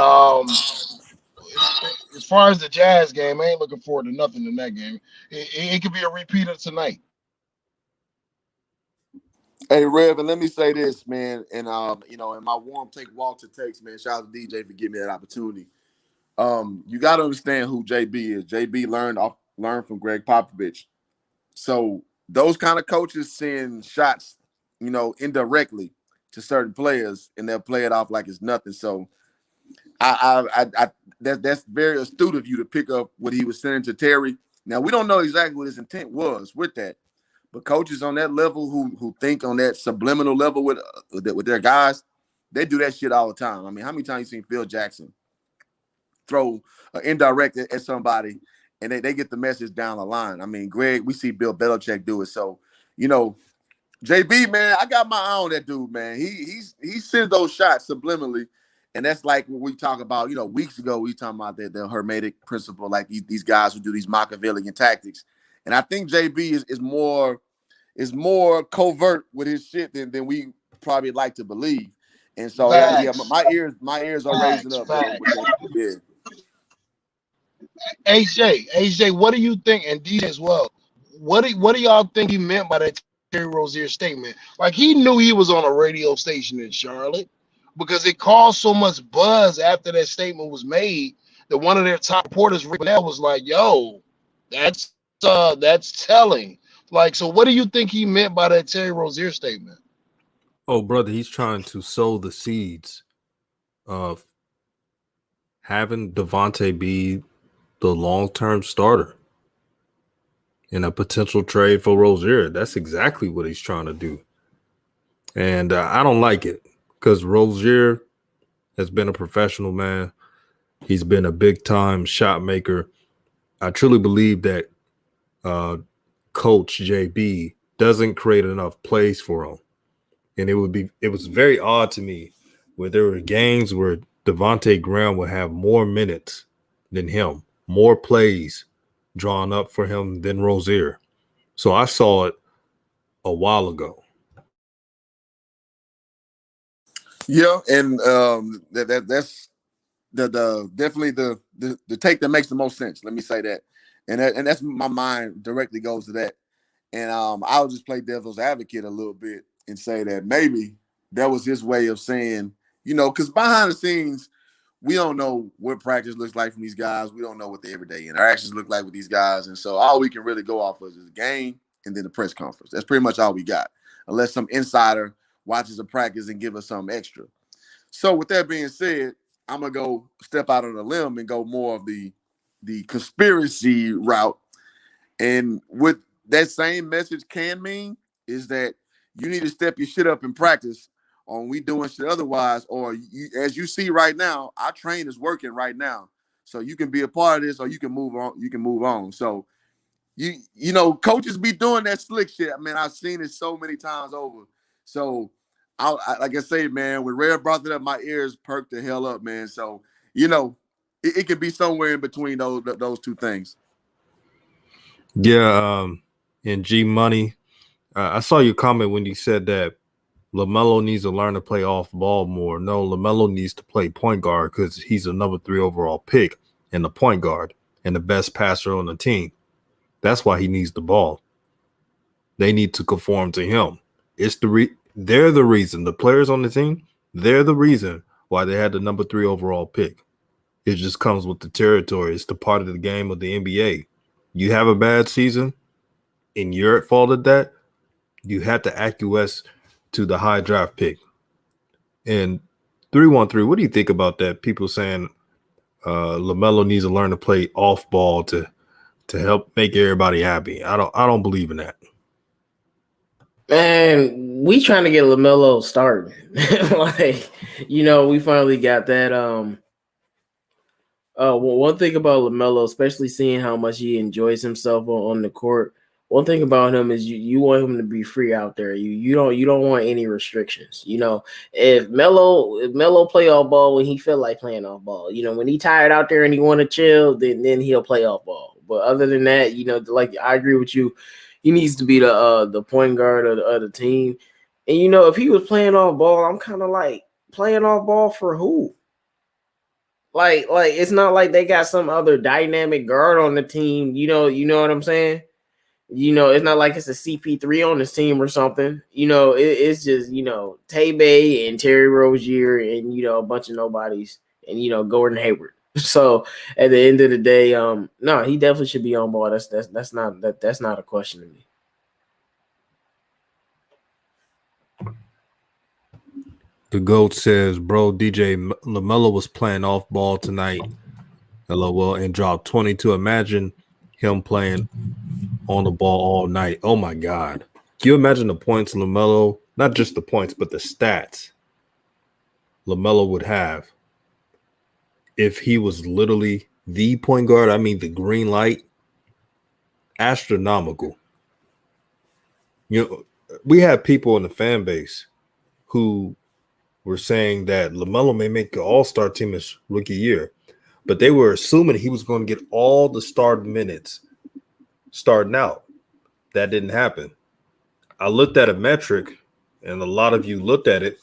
as far as the Jazz game, I ain't looking forward to nothing in that game. It could be a repeat of tonight. Hey, Rev, and let me say this, man. And in my warm take Walter takes, man. Shout out to DJ for giving me that opportunity. You got to understand who JB is. JB learned from Greg Popovich. So those kind of coaches send shots, indirectly to certain players, and they'll play it off like it's nothing. So that's very astute of you to pick up what he was sending to Terry. Now we don't know exactly what his intent was with that, but coaches on that level who think on that subliminal level with their guys, they do that shit all the time. I mean, how many times you seen Phil Jackson throw an indirect at somebody, and they get the message down the line? I mean, Greg, we see Bill Belichick do it. So, JB, man, I got my eye on that dude, man. He sends those shots subliminally, and that's like what we talk about. Weeks ago we talking about the Hermetic principle, like these guys who do these Machiavellian tactics. And I think JB is more covert with his shit than we probably like to believe. And so yeah, my ears are raising up, bro. With that. Yeah. AJ, what do you think? And DJ as well. What do y'all think he meant by that Terry Rozier statement? Like, he knew he was on a radio station in Charlotte, because it caused so much buzz after that statement was made that one of their top reporters, Rick Bonnell, was like, "Yo, that's telling." Like, so what do you think he meant by that Terry Rozier statement? Oh, brother, he's trying to sow the seeds of having Devontae be the long-term starter in a potential trade for Rozier. That's exactly what he's trying to do. And I don't like it, because Rozier has been a professional, man. He's been a big-time shot maker. I truly believe that Coach JB doesn't create enough plays for him. And it was very odd to me where there were games where Devontae Graham would have more minutes than him, more plays drawn up for him than Rozier. So I saw it a while ago. Yeah, and that's the definitely the take that makes the most sense. Let me say that, and that's my mind directly goes to that. And I'll just play devil's advocate a little bit and say that maybe that was his way of saying, because behind the scenes, we don't know what practice looks like from these guys. We don't know what the everyday interactions look like with these guys. And so all we can really go off of is the game and then the press conference. That's pretty much all we got, unless some insider watches a practice and give us something extra. So with that being said, I'm going to go step out on a limb and go more of the conspiracy route. And what that same message can mean is that you need to step your shit up in practice on we doing shit otherwise, or as you see right now, our train is working right now. So you can be a part of this, or you can move on. You can move on. So coaches be doing that slick shit. I mean, I've seen it so many times over. So like I say, man, when Red brought it up, my ears perked the hell up, man. So it could be somewhere in between those two things. Yeah, and G Money, I saw your comment when you said that LaMelo needs to learn to play off ball more. No, LaMelo needs to play point guard, because he's a number 3 overall pick and the point guard and the best passer on the team. That's why he needs the ball. They need to conform to him. They're the reason. The players on the team, they're the reason why they had the number 3 overall pick. It just comes with the territory. It's the part of the game of the NBA. You have a bad season and you're at fault at that, you have to acquiesce to the high draft pick. And 313, what do you think about that? People saying LaMelo needs to learn to play off ball to help make everybody happy. I don't believe in that. Man, we trying to get LaMelo started. Like, we finally got that. Well, one thing about LaMelo, especially seeing how much he enjoys himself on the court. One thing about him is you want him to be free out there. You don't want any restrictions. If Melo play off ball when he feel like playing off ball. When he tired out there and he want to chill, then he'll play off ball. But other than that, like I agree with you, he needs to be the point guard of the team. And if he was playing off ball, I'm kind of like, playing off ball for who? Like it's not like they got some other dynamic guard on the team. You know what I'm saying? It's not like it's a CP3 on this team or something. It's just, Tay Bay and Terry Rozier and, a bunch of nobodies and, Gordon Hayward. So at the end of the day, no, he definitely should be on ball. That's not a question to me. The GOAT says, bro, DJ LaMelo was playing off ball tonight. LOL, and dropped 22. Imagine him playing on the ball all night. Oh my God. Can you imagine the points LaMelo, not just the points, but the stats LaMelo would have if he was literally the point guard? I mean, the green light, astronomical. We have people in the fan base who were saying that LaMelo may make the all-star team his rookie year, but they were assuming he was going to get all the start minutes starting out. That didn't happen. I looked at a metric, and a lot of you looked at it.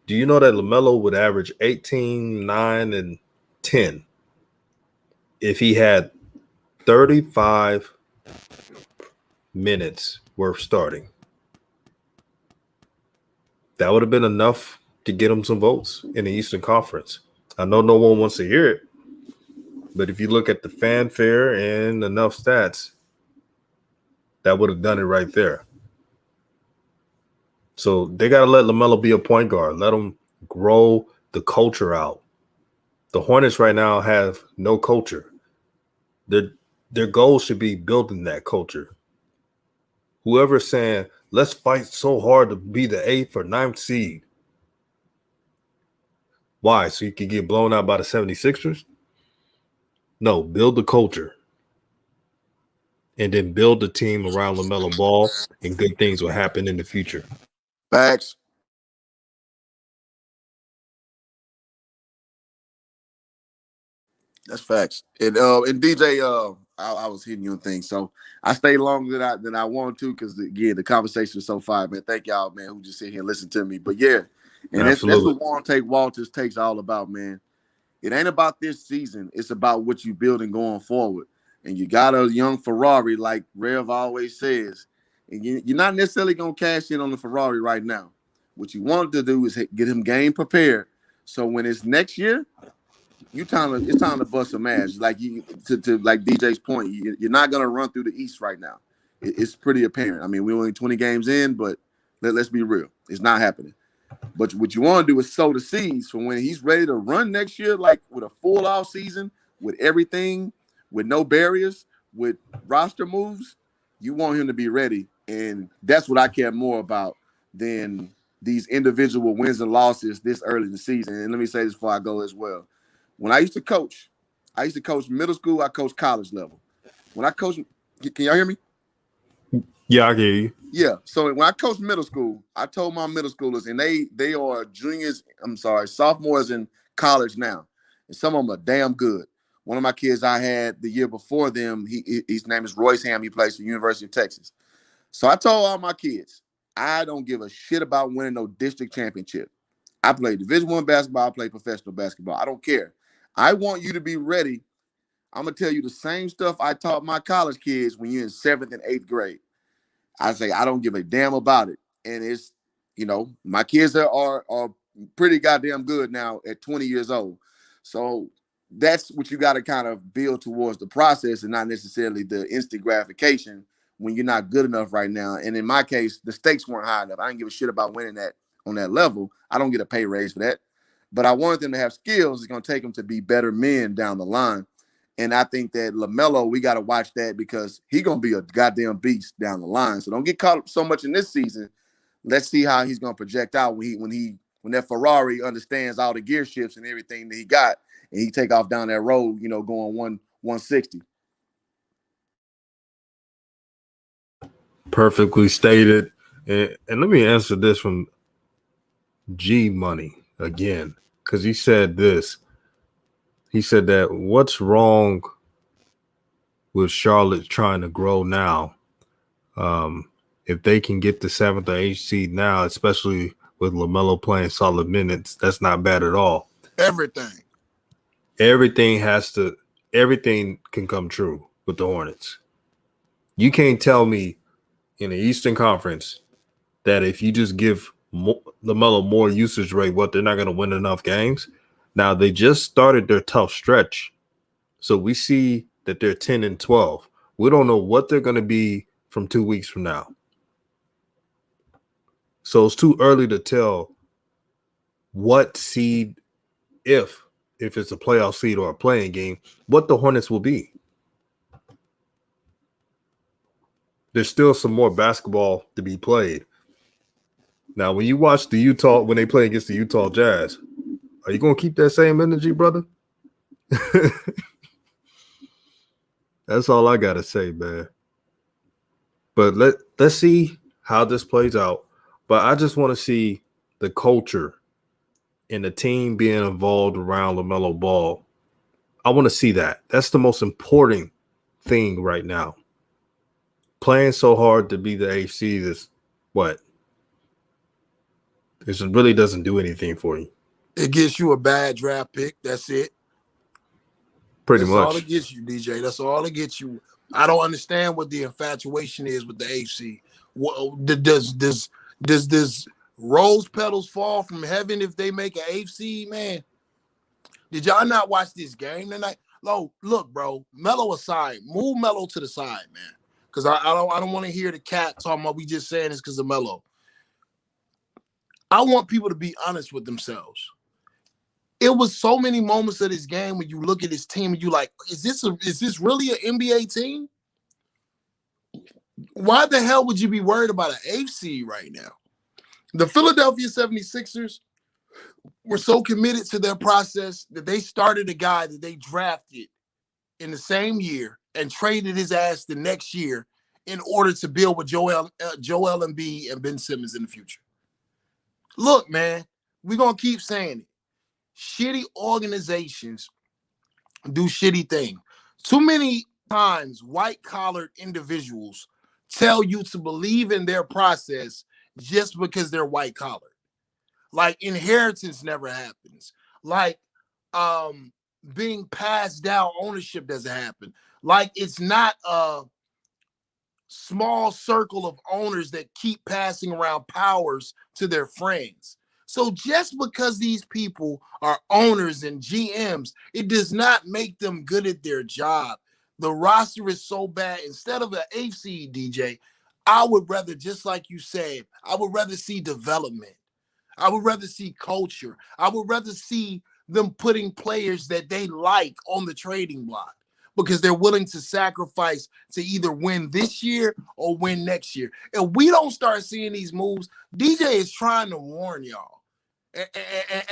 Do you know that LaMelo would average 18, 9, and 10 if he had 35 minutes worth starting? That would have been enough to get him some votes in the Eastern Conference. I know no one wants to hear it, but if you look at the fanfare and enough stats, that would have done it right there. So they got to let LaMelo be a point guard. Let him grow the culture out. The Hornets right now have no culture. Their goal should be building that culture. Whoever's saying, let's fight so hard to be the 8th or 9th seed. Why? So you can get blown out by the 76ers? No, build the culture. And then build the team around LaMelo Ball, and good things will happen in the future. Facts. That's facts. And DJ, I was hitting you on things, so I stayed longer than I wanted to because the conversation was so fire, man. Thank y'all, man, who just sit here and listen to me. But yeah, and that's what Walters takes all about, man. It ain't about this season; it's about what you building going forward. And you got a young Ferrari, like Rev always says, and you're not necessarily gonna cash in on the Ferrari right now. What you want to do is get him game prepared, so when it's next year. It's time to bust some ass. Like like DJ's point, you're not gonna run through the East right now. It's pretty apparent. I mean, we're only 20 games in, but let's be real, it's not happening. But what you want to do is sow the seeds for when he's ready to run next year, like with a full off season, with everything, with no barriers, with roster moves. You want him to be ready, and that's what I care more about than these individual wins and losses this early in the season. And let me say this before I go as well. When I used to coach middle school, I coached college level. When I coached, can y'all hear me? Yeah, I hear you. Yeah. So when I coached middle school, I told my middle schoolers, and they are sophomores in college now. And some of them are damn good. One of my kids I had the year before them, his name is Royce Ham. He plays for the University of Texas. So I told all my kids, I don't give a shit about winning no district championship. I play Division I basketball. I play professional basketball. I don't care. I want you to be ready. I'm going to tell you the same stuff I taught my college kids when you're in 7th and 8th grade. I say, I don't give a damn about it. And it's, my kids are pretty goddamn good now at 20 years old. So that's what you got to kind of build towards the process and not necessarily the instant gratification when you're not good enough right now. And in my case, the stakes weren't high enough. I didn't give a shit about winning that on that level. I don't get a pay raise for that. But I wanted them to have skills. It's going to take them to be better men down the line. And I think that LaMelo, we got to watch that because he's going to be a goddamn beast down the line. So don't get caught up so much in this season. Let's see how he's going to project out when that Ferrari understands all the gear shifts and everything that he got, and he take off down that road, going 160. Perfectly stated. And let me answer this from G Money again, because he said this. He said that what's wrong with Charlotte trying to grow now? If they can get the 7th or 8th seed now, especially with LaMelo playing solid minutes, that's not bad at all. Everything can come true with the Hornets. You can't tell me in the Eastern Conference that if you just give LaMelo more usage rate, they're not going to win enough games. Now, they just started their tough stretch. So we see that they're 10-12. We don't know what they're going to be from 2 weeks from now. So it's too early to tell what seed, if it's a playoff seed or a playing game, what the Hornets will be. There's still some more basketball to be played. Now, when you watch when they play against the Utah Jazz, are you going to keep that same energy, brother? That's all I got to say, man. But let's see how this plays out. But I just want to see the culture and the team being involved around LaMelo Ball. I want to see that. That's the most important thing right now. Playing so hard to be the AFC is what? This really doesn't do anything for you. it gets you a bad draft pick. That's it. Pretty That's much. all it gets you, DJ. That's all it gets you. I don't understand what the infatuation is with the AFC. Does rose petals fall from heaven if they make an AFC, man? Did y'all not watch this game tonight? Look, bro, Melo aside, move Melo to the side, man. Because I don't want to hear the cat talking about we just saying this because of Melo. I want people to be honest with themselves. It was so many moments of this game when you look at this team and you like, is this really an NBA team? Why the hell would you be worried about an AFC right now? The Philadelphia 76ers were so committed to their process that they started a guy that they drafted in the same year and traded his ass the next year in order to build with Joel Embiid and Ben Simmons in the future. Look, man, we're going to keep saying it. Shitty organizations do shitty things. Too many times, white-collared individuals tell you to believe in their process just because they're white-collared. Like, inheritance never happens. Like, being passed down ownership doesn't happen. Like, it's not a small circle of owners that keep passing around powers to their friends. So just because these people are owners and GMs, it does not make them good at their job. The roster is so bad. Instead of an AFC, DJ, I would rather, just like you said, I would rather see development. I would rather see culture. I would rather see them putting players that they like on the trading block because they're willing to sacrifice to either win this year or win next year. If we don't start seeing these moves, DJ is trying to warn y'all.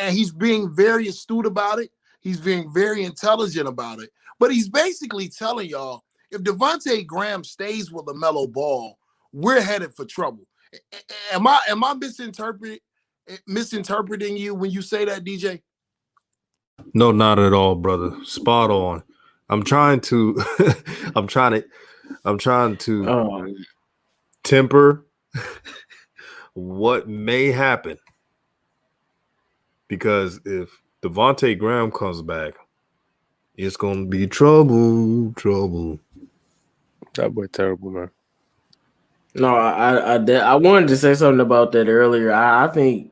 And he's being very astute about it. He's being very intelligent about it. But he's basically telling y'all, if Devontae Graham stays with LaMelo Ball, we're headed for trouble. Am I misinterpreting you when you say that, DJ? No, not at all, brother. Spot on. I'm trying to temper what may happen. Because if Devontae Graham comes back, it's gonna be trouble. That boy terrible, man. No, I wanted to say something about that earlier. I think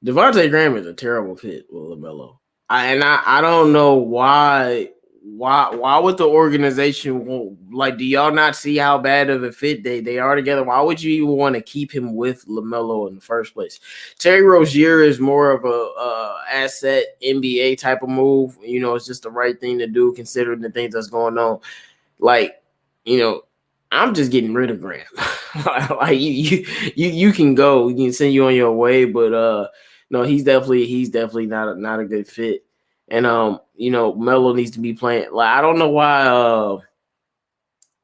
Devontae Graham is a terrible fit with LaMelo. I don't know why would the organization like, do y'all not see how bad of a fit they are together? Why would you even want to keep him with LaMelo in the first place? Terry Rozier is more of a asset NBA type of move. You know, it's just the right thing to do considering the things that's going on. Like, you know, I'm just getting rid of Graham. Like you can go, you can send you on your way, but no, he's definitely not a good fit. And you know, Melo needs to be playing. Like, I don't know why.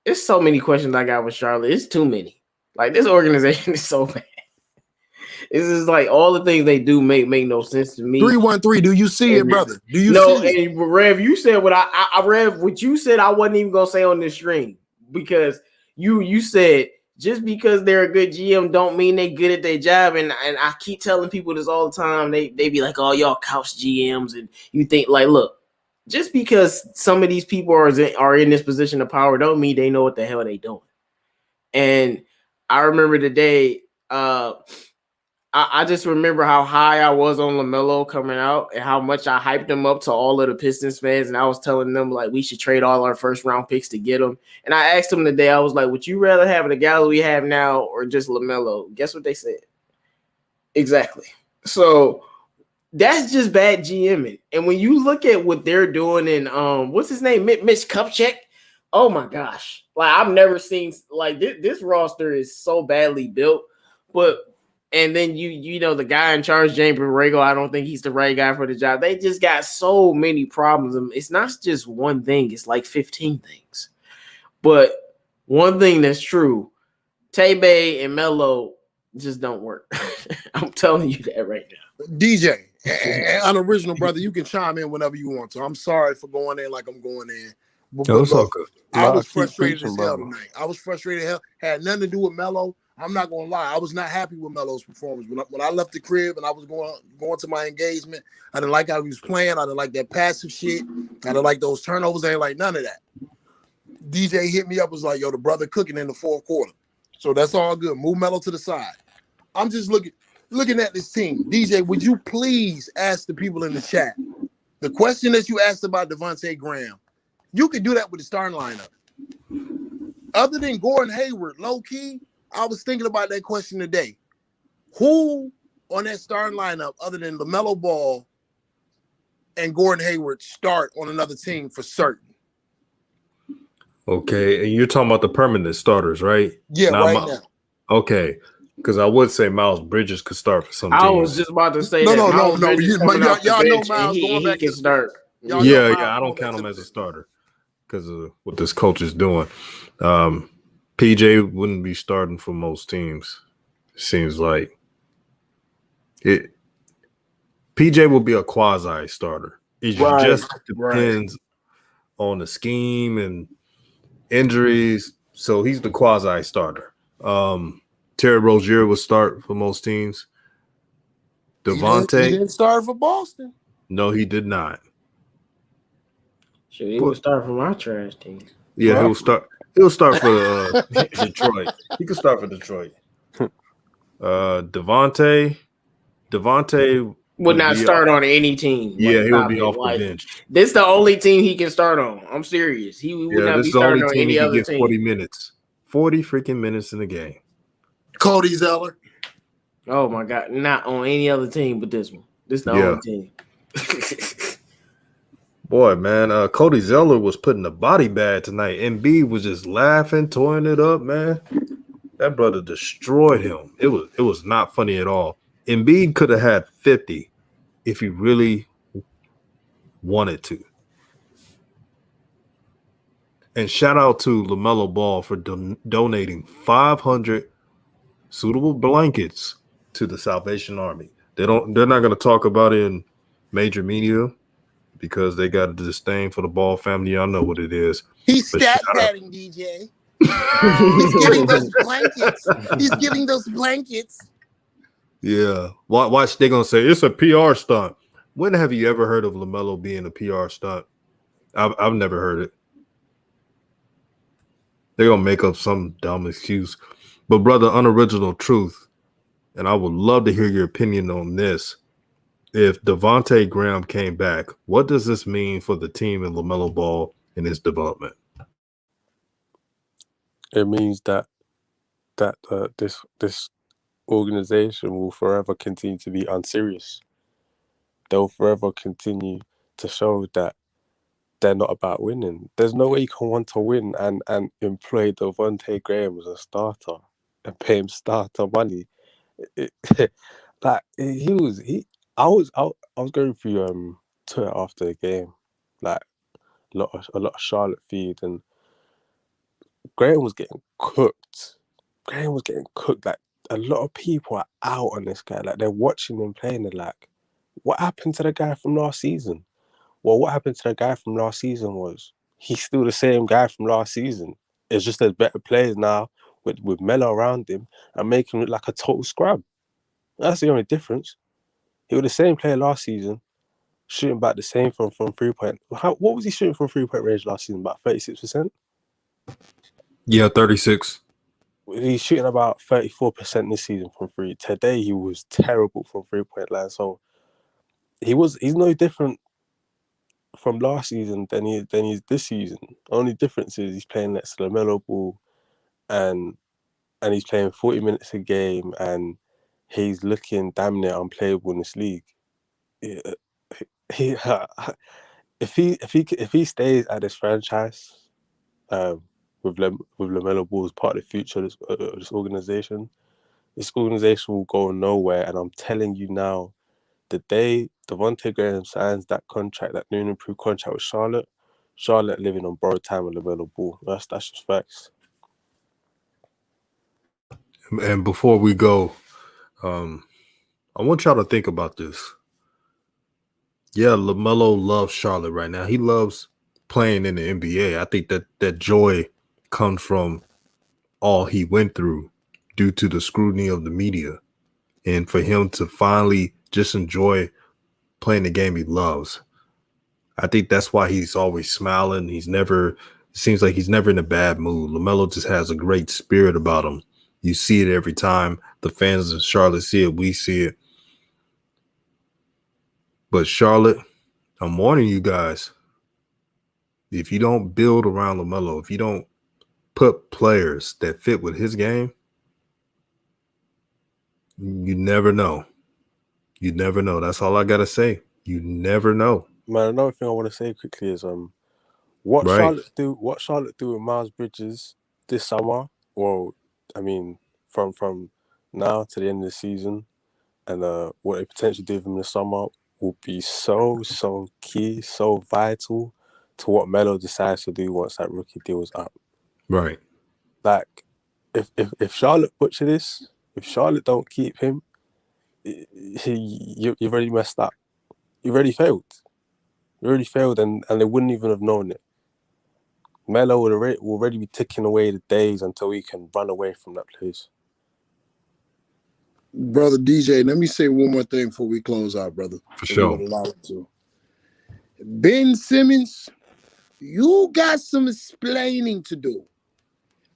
There's so many questions I got with Charlotte. It's too many. Like, this organization is so bad. It's just like all the things they do make no sense to me. 313. Do you see it, brother? Do you no, see it? And Rev, you said what I Rev, what you said I wasn't even gonna say on this stream, because you said just because they're a good GM don't mean they good at their job. And I keep telling people this all the time. They be like, oh, y'all couch GMs, and you think, like, look, just because some of these people are in this position of power don't mean they know what the hell they doing. And I remember the day, I just remember how high I was on LaMelo coming out and how much I hyped him up to all of the Pistons fans. And I was telling them, like, we should trade all our first round picks to get him. And I asked them today, I was like, would you rather have the guy we have now or just LaMelo? Guess what they said? Exactly. So that's just bad GMing. And when you look at what they're doing in, what's his name? Mitch Kupchak. Oh my gosh. Like, I've never seen, like, this roster is so badly built. But and then you know, the guy in charge, James Borrego, I don't think he's the right guy for the job. They just got so many problems. It's not just one thing. It's like 15 things. But one thing that's true, Tay-Bay and Melo just don't work. I'm telling you that right now. DJ, unoriginal brother, you can chime in whenever you want to. I'm sorry for going in like I'm going in. But No, it's all good. I was keep frustrated preaching, as hell brother. tonight. I was frustrated as hell. Had nothing to do with Melo. I'm not gonna lie. I was not happy with Melo's performance. When I left the crib and I was going to my engagement, I didn't like how he was playing. I didn't like that passive shit. I didn't like those turnovers. I didn't like none of that. DJ hit me up, was like, yo, the brother cooking in the fourth quarter. So that's all good. Move Melo to the side. I'm just looking at this team. DJ, would you please ask the people in the chat the question that you asked about Devontae Graham? You could do that with the starting lineup. Other than Gordon Hayward, low-key, I was thinking about that question today. Who on that starting lineup, other than LaMelo Ball and Gordon Hayward, start on another team for certain? Okay, and you're talking about the permanent starters, right? Yeah, Not right now. Okay, because I would say Miles Bridges could start for some teams. I was just about to say No. Miles Bridges coming off the Y'all know bench, Miles and going he back can to the start. Y'all know Yeah, Miles I don't going count back him to as the a starter because of what this coach is doing. PJ wouldn't be starting for most teams. It seems like it. PJ will be a quasi starter. It just depends on the scheme and injuries. So he's the quasi starter. Terry Rozier would start for most teams. Devontae, He didn't start for Boston. no, he did not. Shoot, he would start for my trash team. Yeah, Well, he'll start. He'll start for Detroit. He could start for Detroit. Devontae Would not start on any team. Yeah, Like, he'll stop be it. off Like, the bench. this the only team he can start on. I'm serious. He would not This be is the only starting on team any he can other get team. 40 minutes. 40 freaking minutes in the game. Cody Zeller. Oh my God, not on any other team but this one. This the only team. Boy, man, Cody Zeller was putting the body bag tonight. Embiid was just laughing, toying it up, man. That brother destroyed him. It was not funny at all. Embiid could have had 50 if he really wanted to. And shout out to LaMelo Ball for donating 500 suitable blankets to the Salvation Army. They're not going to talk about it in major media because they got a disdain for the Ball family. Y'all know what it is. He's stat padding, DJ. He's giving those blankets. He's giving those blankets. Yeah. Watch, they're going to say it's a PR stunt. When have you ever heard of LaMelo being a PR stunt? I've never heard it. They're going to make up some dumb excuse. But, brother, unoriginal truth, and I would love to hear your opinion on this. if Devontae Graham came back, what does this mean for the team and LaMelo Ball in his development? It means that this organization will forever continue to be unserious. They'll forever continue to show that they're not about winning. There's no way you can want to win and employ Devontae Graham as a starter and pay him starter money. I was going through Twitter after the game, like a lot of Charlotte feed, and Graham was getting cooked. Like a lot of people are out on this guy. Like they're watching him playing. They're like, what happened to the guy from last season? Well, what happened to the guy from last season was he's still the same guy from last season. It's just there's better players now with Melo around him and making him look like a total scrub. That's the only difference. He was the same player last season, shooting back the same from 3-point. What was he shooting from 3-point range last season? About 36%? Yeah, 36. He's shooting about 34% this season from three. Today he was terrible from 3-point line. So he's no different from last season than he's this season. Only difference is he's playing next to LaMelo Ball and he's playing 40 minutes a game and he's looking damn near unplayable in this league. If he stays at this franchise with LaMelo Ball as part of the future of this organization will go nowhere. And I'm telling you now, the day Devontae Graham signs that contract, that new and improved contract with Charlotte living on borrowed time with LaMelo Ball. That's just facts. And before we go, I want y'all to think about this. Yeah, LaMelo loves Charlotte right now. He loves playing in the NBA. I think that joy comes from all he went through due to the scrutiny of the media. And for him to finally just enjoy playing the game he loves. I think that's why he's always smiling. Seems like he's never in a bad mood. LaMelo just has a great spirit about him. You see it every time. The fans in Charlotte see it. We see it. But Charlotte, I'm warning you guys. If you don't build around LaMelo, if you don't put players that fit with his game, you never know. You never know. That's all I got to say. You never know. Man, another thing I want to say quickly is what Right. Charlotte do with Miles Bridges this summer, or I mean from now to the end of the season, and what they potentially do with him this summer will be so key, so vital to what Melo decides to do once that rookie deal is up. Right. Like if Charlotte butcher this, if Charlotte don't keep him, you've already messed up. You've already failed. And they wouldn't even have known it. Melo will already be ticking away the days until he can run away from that place. Brother DJ, let me say one more thing before we close out, brother. For sure. Ben Simmons, you got some explaining to do.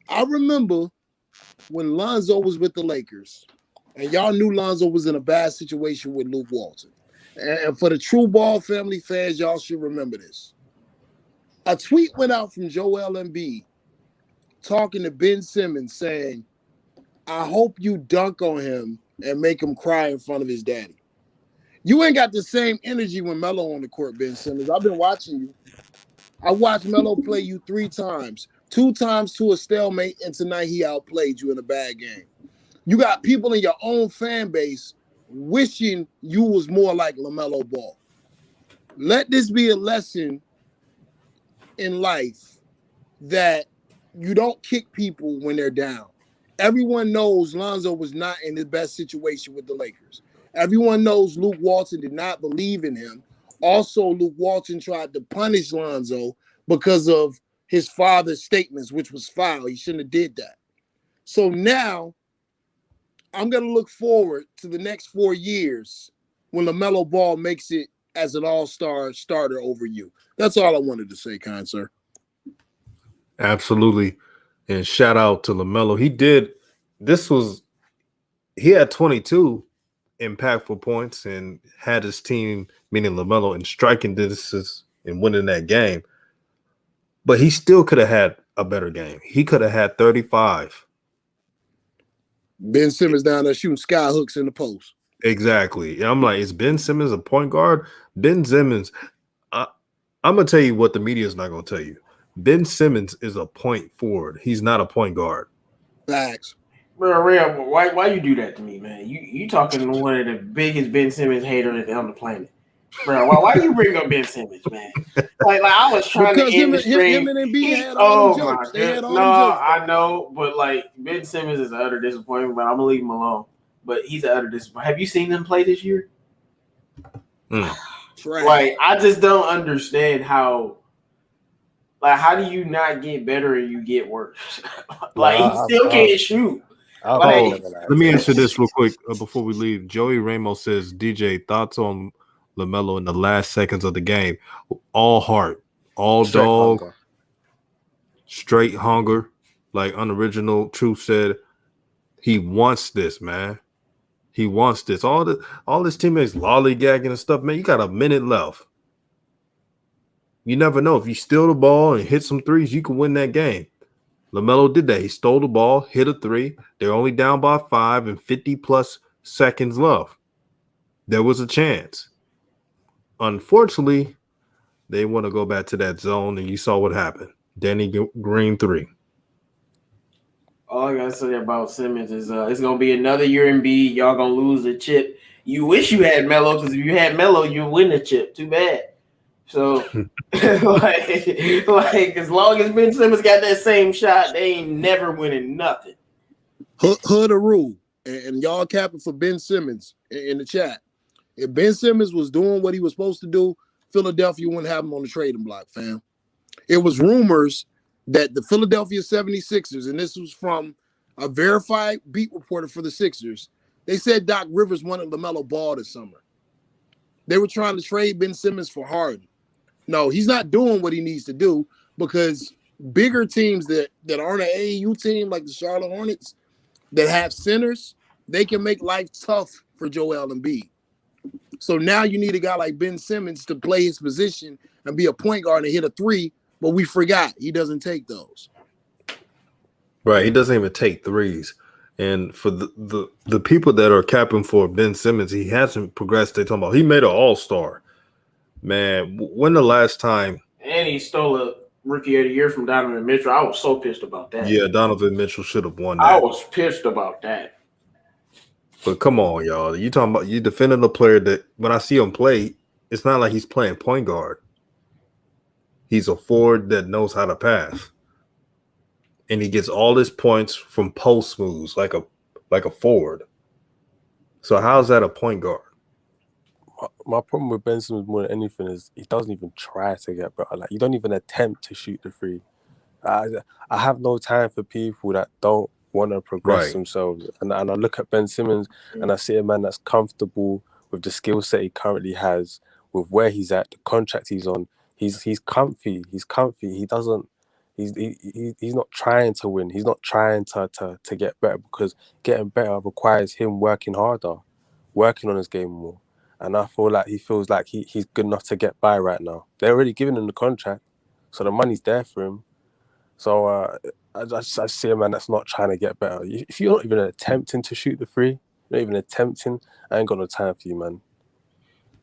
I remember when Lonzo was with the Lakers, and y'all knew Lonzo was in a bad situation with Luke Walton. And for the true ball family fans, y'all should remember this. A tweet went out from Joel Embiid talking to Ben Simmons saying, I hope you dunk on him and make him cry in front of his daddy. You ain't got the same energy when Melo on the court, Ben Simmons. I've been watching you. I watched Melo play you 3 times. 2 times to a stalemate, and tonight he outplayed you in a bad game. You got people in your own fan base wishing you was more like LaMelo Ball. Let this be a lesson in life that you don't kick people when they're down. Everyone knows Lonzo was not in the best situation with the Lakers. Everyone knows Luke Walton did not believe in him. Also, Luke Walton tried to punish Lonzo because of his father's statements, which was foul. He shouldn't have did that. So now I'm going to look forward to the next 4 years when LaMelo Ball makes it as an all-star starter over you. That's all I wanted to say, kind sir. Absolutely. And shout out to LaMelo. He had 22, impactful points and had his team, meaning LaMelo, in striking distances and winning that game. But he still could have had a better game. He could have had 35. Ben Simmons down there shooting sky hooks in the post. Exactly. And I'm like, is Ben Simmons a point guard? Ben Simmons, I'm going to tell you what the media is not going to tell you. Ben Simmons is a point forward. He's not a point guard. Facts. Bro, Real, why you do that to me, man? You talking to one of the biggest Ben Simmons haters on the planet. Bro, why you bring up Ben Simmons, man? Like I was trying because to end the stream. Him and Embiid had all them jokes. They had all them jokes. I know, but like Ben Simmons is an utter disappointment, but I'm gonna leave him alone. But he's an utter disappointment. Have you seen them play this year? Like I just don't understand how. Like, how do you not get better and you get worse? Like he still can't shoot. Let me answer this real quick before we leave. Joey Ramos says, DJ, thoughts on LaMelo in the last seconds of the game? All heart, all straight dog, hunger. Straight hunger. Like Unoriginal Truth said, he wants this, man. He wants this. All his teammates lollygagging and stuff, man. You got a minute left. You never know. If you steal the ball and hit some threes, you can win that game. LaMelo did that. He stole the ball, hit a three. They're only down by 5 and 50-plus seconds left. There was a chance. Unfortunately, they want to go back to that zone, and you saw what happened. Danny Green 3. All I got to say about Simmons is it's going to be another year in B. Y'all going to lose the chip. You wish you had Melo, because if you had Melo, you'd win the chip. Too bad. So, like as long as Ben Simmons got that same shot, they ain't never winning nothing. Hood a rule, and y'all capping for Ben Simmons in the chat. If Ben Simmons was doing what he was supposed to do, Philadelphia wouldn't have him on the trading block, fam. It was rumors that the Philadelphia 76ers, and this was from a verified beat reporter for the Sixers, they said Doc Rivers wanted LaMelo Ball this summer. They were trying to trade Ben Simmons for Harden. No, he's not doing what he needs to do because bigger teams that aren't an AAU team like the Charlotte Hornets that have centers, they can make life tough for Joel Embiid. So now you need a guy like Ben Simmons to play his position and be a point guard and hit a three, but we forgot he doesn't take those. Right, he doesn't even take threes. And for the people that are capping for Ben Simmons, he hasn't progressed. They're talking about he made an all-star. Man, when the last time? And he stole a Rookie of the Year from Donovan Mitchell. I was so pissed about that. Yeah, Donovan Mitchell should have won that. I was pissed about that. But come on, y'all. You talking about you defending a player that when I see him play, it's not like he's playing point guard. He's a forward that knows how to pass. And he gets all his points from post moves like a forward. So how's that a point guard? My problem with Ben Simmons more than anything is he doesn't even try to get better. Like, you don't even attempt to shoot the three. I have no time for people that don't want to progress themselves. And I look at Ben Simmons and I see a man that's comfortable with the skill set he currently has, with where he's at, the contract he's on. He's comfy. He's comfy. He doesn't. He's not trying to win. He's not trying to get better, because getting better requires him working harder, working on his game more. And I feel like he feels like he's good enough to get by right now. They're already giving him the contract, so the money's there for him. So I see a man that's not trying to get better. If you're not even attempting to shoot the three, not even attempting, I ain't got no time for you, man.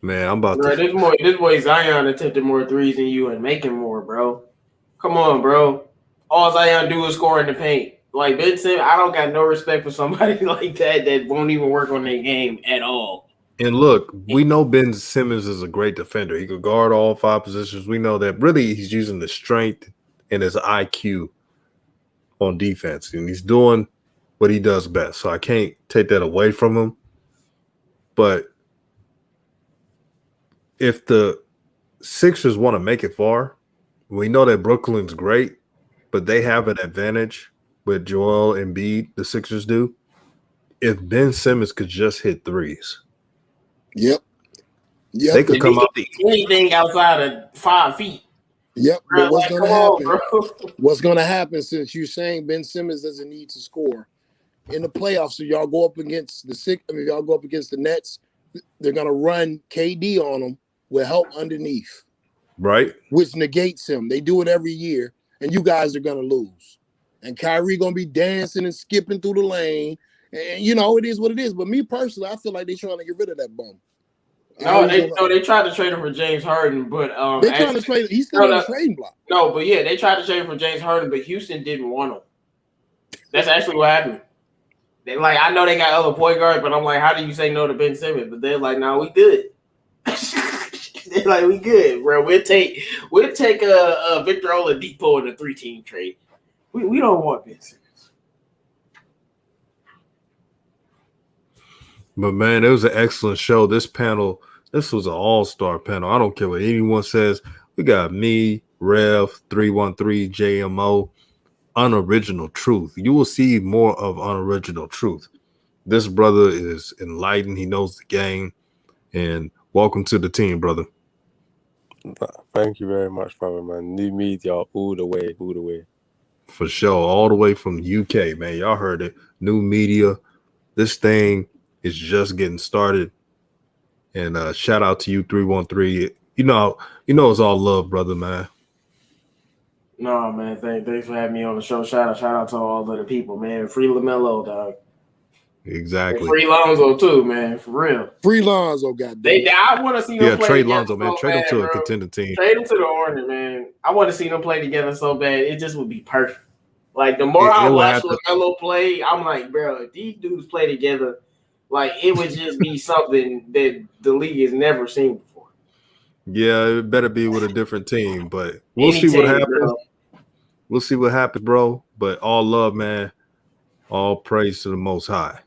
Man, I'm about to. This boy Zion attempted more threes than you and making more, bro. Come on, bro. All Zion do is score in the paint. Like Ben Simmons, I don't got no respect for somebody like that won't even work on their game at all. And look, we know Ben Simmons is a great defender. He could guard all 5 positions. We know that really he's using the strength and his IQ on defense. And he's doing what he does best. So I can't take that away from him. But if the Sixers want to make it far, we know that Brooklyn's great, but they have an advantage with Joel Embiid, the Sixers do. If Ben Simmons could just hit threes. Yep. They could come out anything outside of 5 feet. Yep. But what's going to happen? What's going to happen, since you're saying Ben Simmons doesn't need to score? in the playoffs. So y'all go up against y'all go up against the Nets, they're gonna run KD on them with help underneath, Right. which negates him. They do it every year, and you guys are gonna lose. And Kyrie gonna be dancing and skipping through the lane. And it is what it is. But me personally, I feel like they're trying to get rid of that bum. No, they tried to trade him for James Harden, but they're trying to trade. He's still on the trading block. No, but yeah, they tried to trade him for James Harden, but Houston didn't want him. That's actually what happened. They I know they got other point guards, but I'm like, how do you say no to Ben Simmons? But they're like, no, we good. They're like, we good, bro. We'll take a Victor Oladipo in a 3-team trade. We don't want Ben Simmons. But man, it was an excellent show. This was an all-star panel. I don't care what anyone says. We got me, Rev, 313, JMO, Unoriginal Truth. You will see more of Unoriginal Truth. This brother is enlightened. He knows the game. And welcome to the team, brother. Thank you very much, brother, man. New media all the way. For sure. All the way from UK, man. Y'all heard it. New media. This thing is just getting started. And shout out to you, 313. You know it's all love, brother, man. No, man. Thanks for having me on the show. Shout out to all of the people, man. Free LaMelo, dog. Exactly. And free Lonzo too, man. For real. Free Lonzo, goddamn. I want to see them play trade together Lonzo, man. So trade bad, him to bro. a contender team. Trade him to the Hornets, man. I want to see them play together so bad. It just would be perfect. Like the more I watch LaMelo play, I'm like, bro, if these dudes play together, like it would just be something that the league has never seen before. Yeah, it better be with a different team, but we'll see what happens. Bro. We'll see what happens, bro. But all love, man. All praise to the Most High.